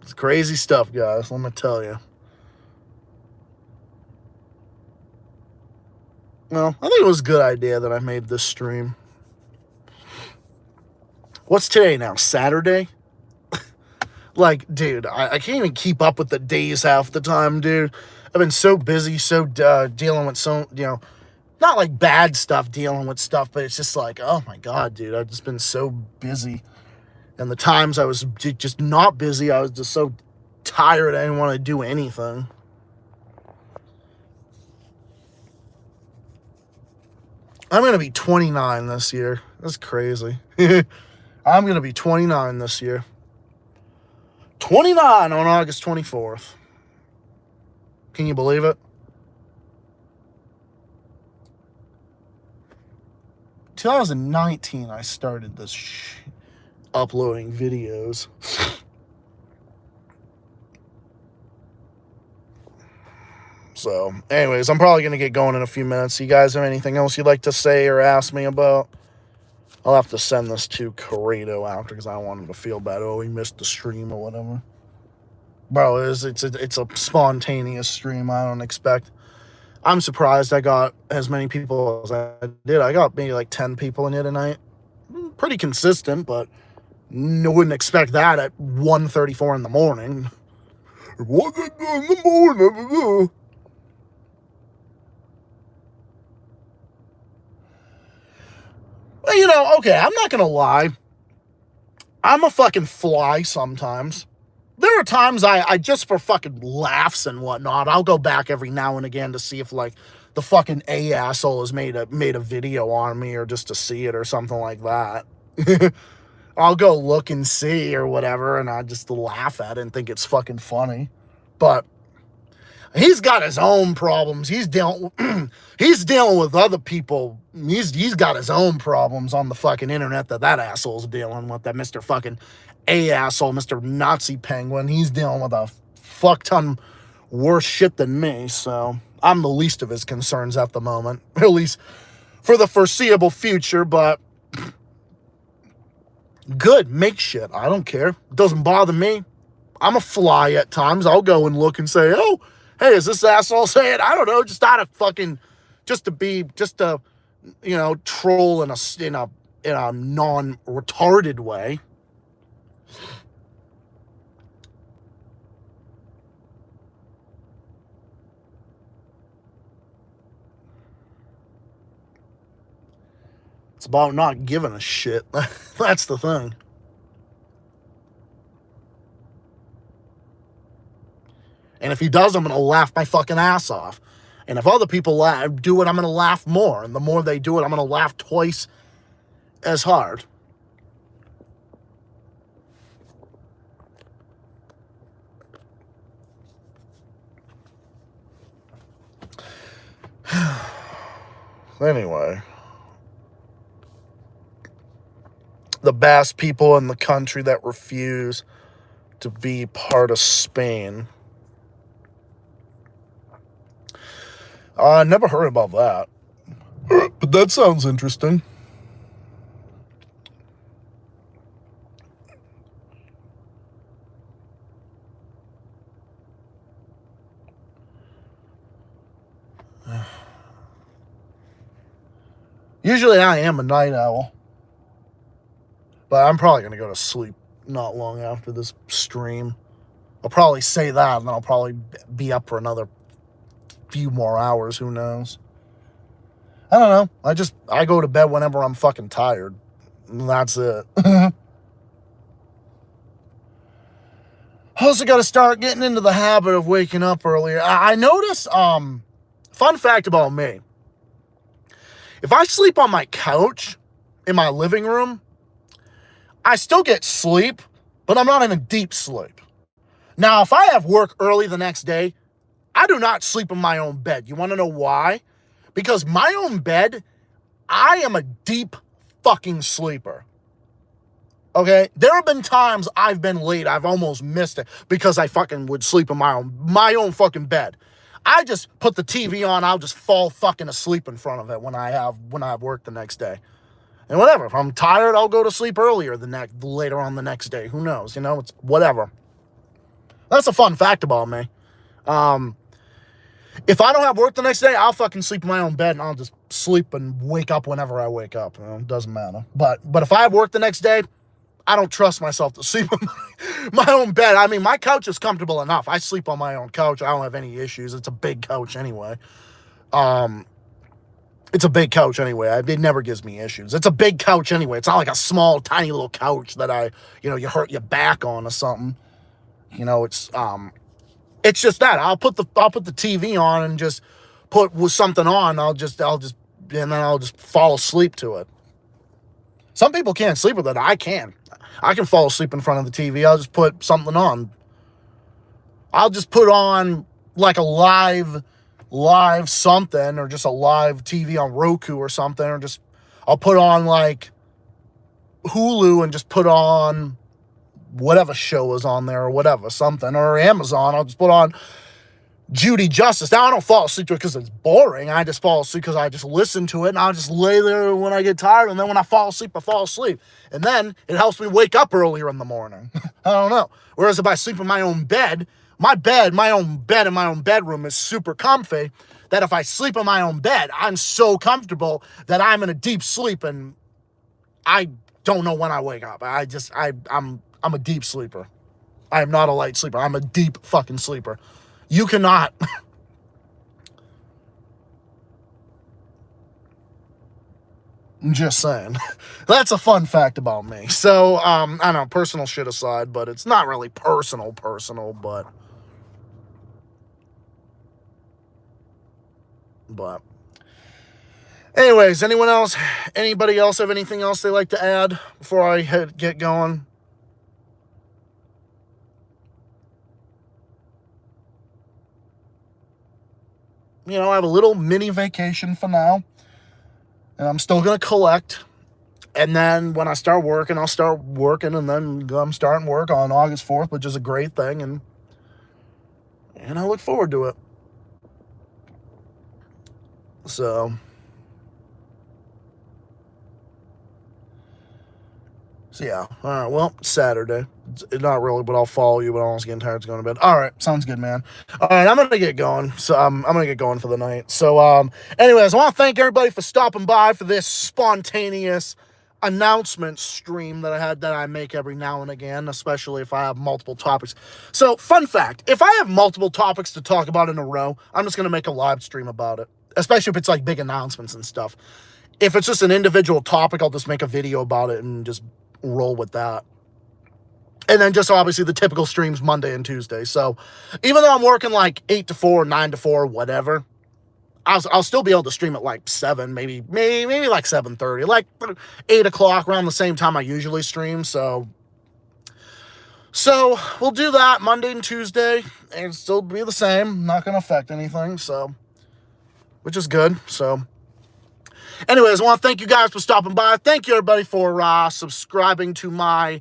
It's crazy stuff, guys, let me tell you. Well, I think it was a good idea that I made this stream. What's today now? Saturday? Like, dude, I can't even keep up with the days half the time, dude. I've been so busy, dealing with not like bad stuff, dealing with stuff, but it's just like, oh my God, dude, I've just been so busy. And the times I was just not busy, I was just so tired, I didn't want to do anything. I'm going to be 29 this year. That's crazy. I'm going to be 29 this year. 29 on August 24th. Can you believe it? 2019, I started this uploading videos. So, anyways, I'm probably going to get going in a few minutes. You guys have anything else you'd like to say or ask me about? I'll have to send this to Corrado after because I don't want him to feel bad. Oh, he missed the stream or whatever. Bro, it's a spontaneous stream. I don't expect. I'm surprised I got as many people as I did. I got maybe like 10 people in here tonight. Pretty consistent, but wouldn't expect that at 1:34 in the morning. 1:34 in the morning. Well, okay, I'm not gonna lie. I'm a fucking fly sometimes. There are times I just for fucking laughs and whatnot, I'll go back every now and again to see if like the fucking asshole has made a video on me or just to see it or something like that. I'll go look and see or whatever, and I just laugh at it and think it's fucking funny. But he's got his own problems. He's dealing with other people. He's got his own problems on the fucking internet that asshole's dealing with. That Mr. fucking asshole, Mr. Nazi Penguin. He's dealing with a fuck ton worse shit than me. So I'm the least of his concerns at the moment, at least for the foreseeable future. But good, make shit. I don't care. It doesn't bother me. I'm a fly at times. I'll go and look and say, oh, hey, is this asshole saying, I don't know, just out of fucking, just to troll in a non-retarded way. It's about not giving a shit. That's the thing. And if he does, I'm going to laugh my fucking ass off. And if other people do it, I'm going to laugh more. And the more they do it, I'm going to laugh twice as hard. Anyway, the best people in the country that refuse to be part of Spain. I never heard about that. But that sounds interesting. Usually I am a night owl. But I'm probably going to go to sleep not long after this stream. I'll probably say that, and then I'll probably be up for another few more hours. Who knows? I don't know. I go to bed whenever I'm fucking tired. And that's it. I also got to start getting into the habit of waking up earlier. I notice, fun fact about me. If I sleep on my couch in my living room, I still get sleep, but I'm not in a deep sleep. Now, if I have work early the next day, I do not sleep in my own bed. You want to know why? Because my own bed, I am a deep fucking sleeper. Okay? There have been times I've been late. I've almost missed it because I fucking would sleep in my own fucking bed. I just put the TV on. I'll just fall fucking asleep in front of it when I have work the next day. And whatever. If I'm tired, I'll go to sleep earlier later on the next day. Who knows? It's whatever. That's a fun fact about me. If I don't have work the next day, I'll fucking sleep in my own bed and I'll just sleep and wake up whenever I wake up. It doesn't matter. But if I have work the next day, I don't trust myself to sleep in my own bed. I mean, my couch is comfortable enough. I sleep on my own couch. I don't have any issues. It's a big couch anyway. It's a big couch anyway. It never gives me issues. It's a big couch anyway. It's not like a small, tiny little couch that you hurt your back on or something. It's just that. I'll put the TV on and just put something on. I'll just fall asleep to it. Some people can't sleep with it. I can. I can fall asleep in front of the TV. I'll just put something on. I'll just put on like a live something, or just a live TV on Roku or something, or just I'll put on like Hulu and just put on whatever show is on there or whatever, something, or Amazon. I'll just put on Judy Justice. Now, I don't fall asleep to it because it's boring. I just fall asleep because I just listen to it, and I'll just lay there when I get tired, and then when I fall asleep, I fall asleep. And then it helps me wake up earlier in the morning. I don't know. Whereas if I sleep in my own bed, my own bed in my own bedroom is super comfy, that if I sleep in my own bed, I'm so comfortable that I'm in a deep sleep, and I don't know when I wake up. I'm a deep sleeper. I am not a light sleeper. I'm a deep fucking sleeper. You cannot. I'm just saying. That's a fun fact about me. So, I don't know, personal shit aside, but it's not really personal, but anyways, anybody else have anything else they like to add before I get going? I have a little mini vacation for now, and I'm still going to collect. And then when I start working, I'll start working, and then I'm starting work on August 4th, which is a great thing, and I look forward to it. So yeah. All right. Well, Saturday. It's not really, but I'll follow you. But I'm almost getting tired of going to bed. All right. Sounds good, man. All right. I'm gonna get going. So I'm gonna get going for the night. So anyways, I want to thank everybody for stopping by for this spontaneous announcement stream that I make every now and again, especially if I have multiple topics. So, fun fact: if I have multiple topics to talk about in a row, I'm just gonna make a live stream about it. Especially if it's like big announcements and stuff. If it's just an individual topic, I'll just make a video about it and just roll with that. And then just obviously the typical streams Monday and Tuesday. So even though I'm working like 8 to 4, 9 to 4, whatever, I'll still be able to stream at like 7, maybe like 7:30, like 8 o'clock, around the same time I usually stream. So we'll do that Monday and Tuesday, and it'll still be the same. Not going to affect anything, so, which is good. So Anyways, I want to thank you guys for stopping by. Thank you, everybody, for subscribing to my,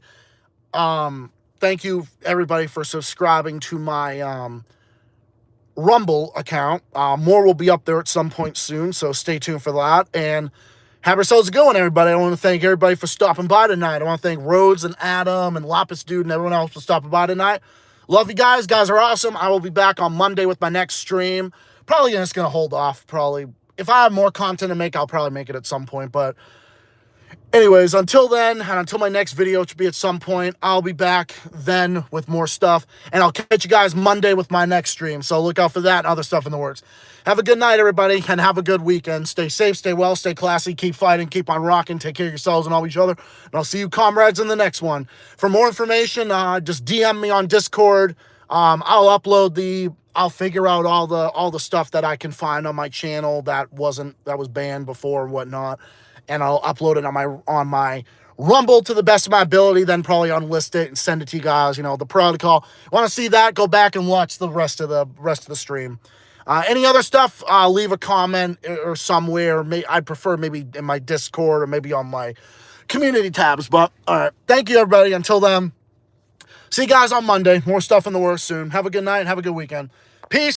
thank you, everybody, for subscribing to my, Rumble account. More will be up there at some point soon, so stay tuned for that. And have yourselves a good one, everybody. I want to thank everybody for stopping by tonight. I want to thank Rhodes and Adam and Lapis Dude and everyone else for stopping by tonight. Love you guys. Guys are awesome. I will be back on Monday with my next stream. Probably just going to hold off. Probably. If I have more content to make, I'll probably make it at some point. But anyways, until then, and until my next video, which will be at some point, I'll be back then with more stuff. And I'll catch you guys Monday with my next stream. So look out for that and other stuff in the works. Have a good night, everybody, and have a good weekend. Stay safe, stay well, stay classy, keep fighting, keep on rocking, take care of yourselves and all each other. And I'll see you, comrades, in the next one. For more information, just DM me on Discord. I'll figure out all the stuff that I can find on my channel that was banned before and whatnot. And I'll upload it on my Rumble to the best of my ability, then probably unlist it and send it to you guys. You know, the protocol. Want to see that? Go back and watch the rest of the stream. Any other stuff, leave a comment or somewhere. I'd prefer maybe in my Discord or maybe on my community tabs. But, all right. Thank you, everybody. Until then, see you guys on Monday. More stuff in the works soon. Have a good night. Have a good weekend. Peace.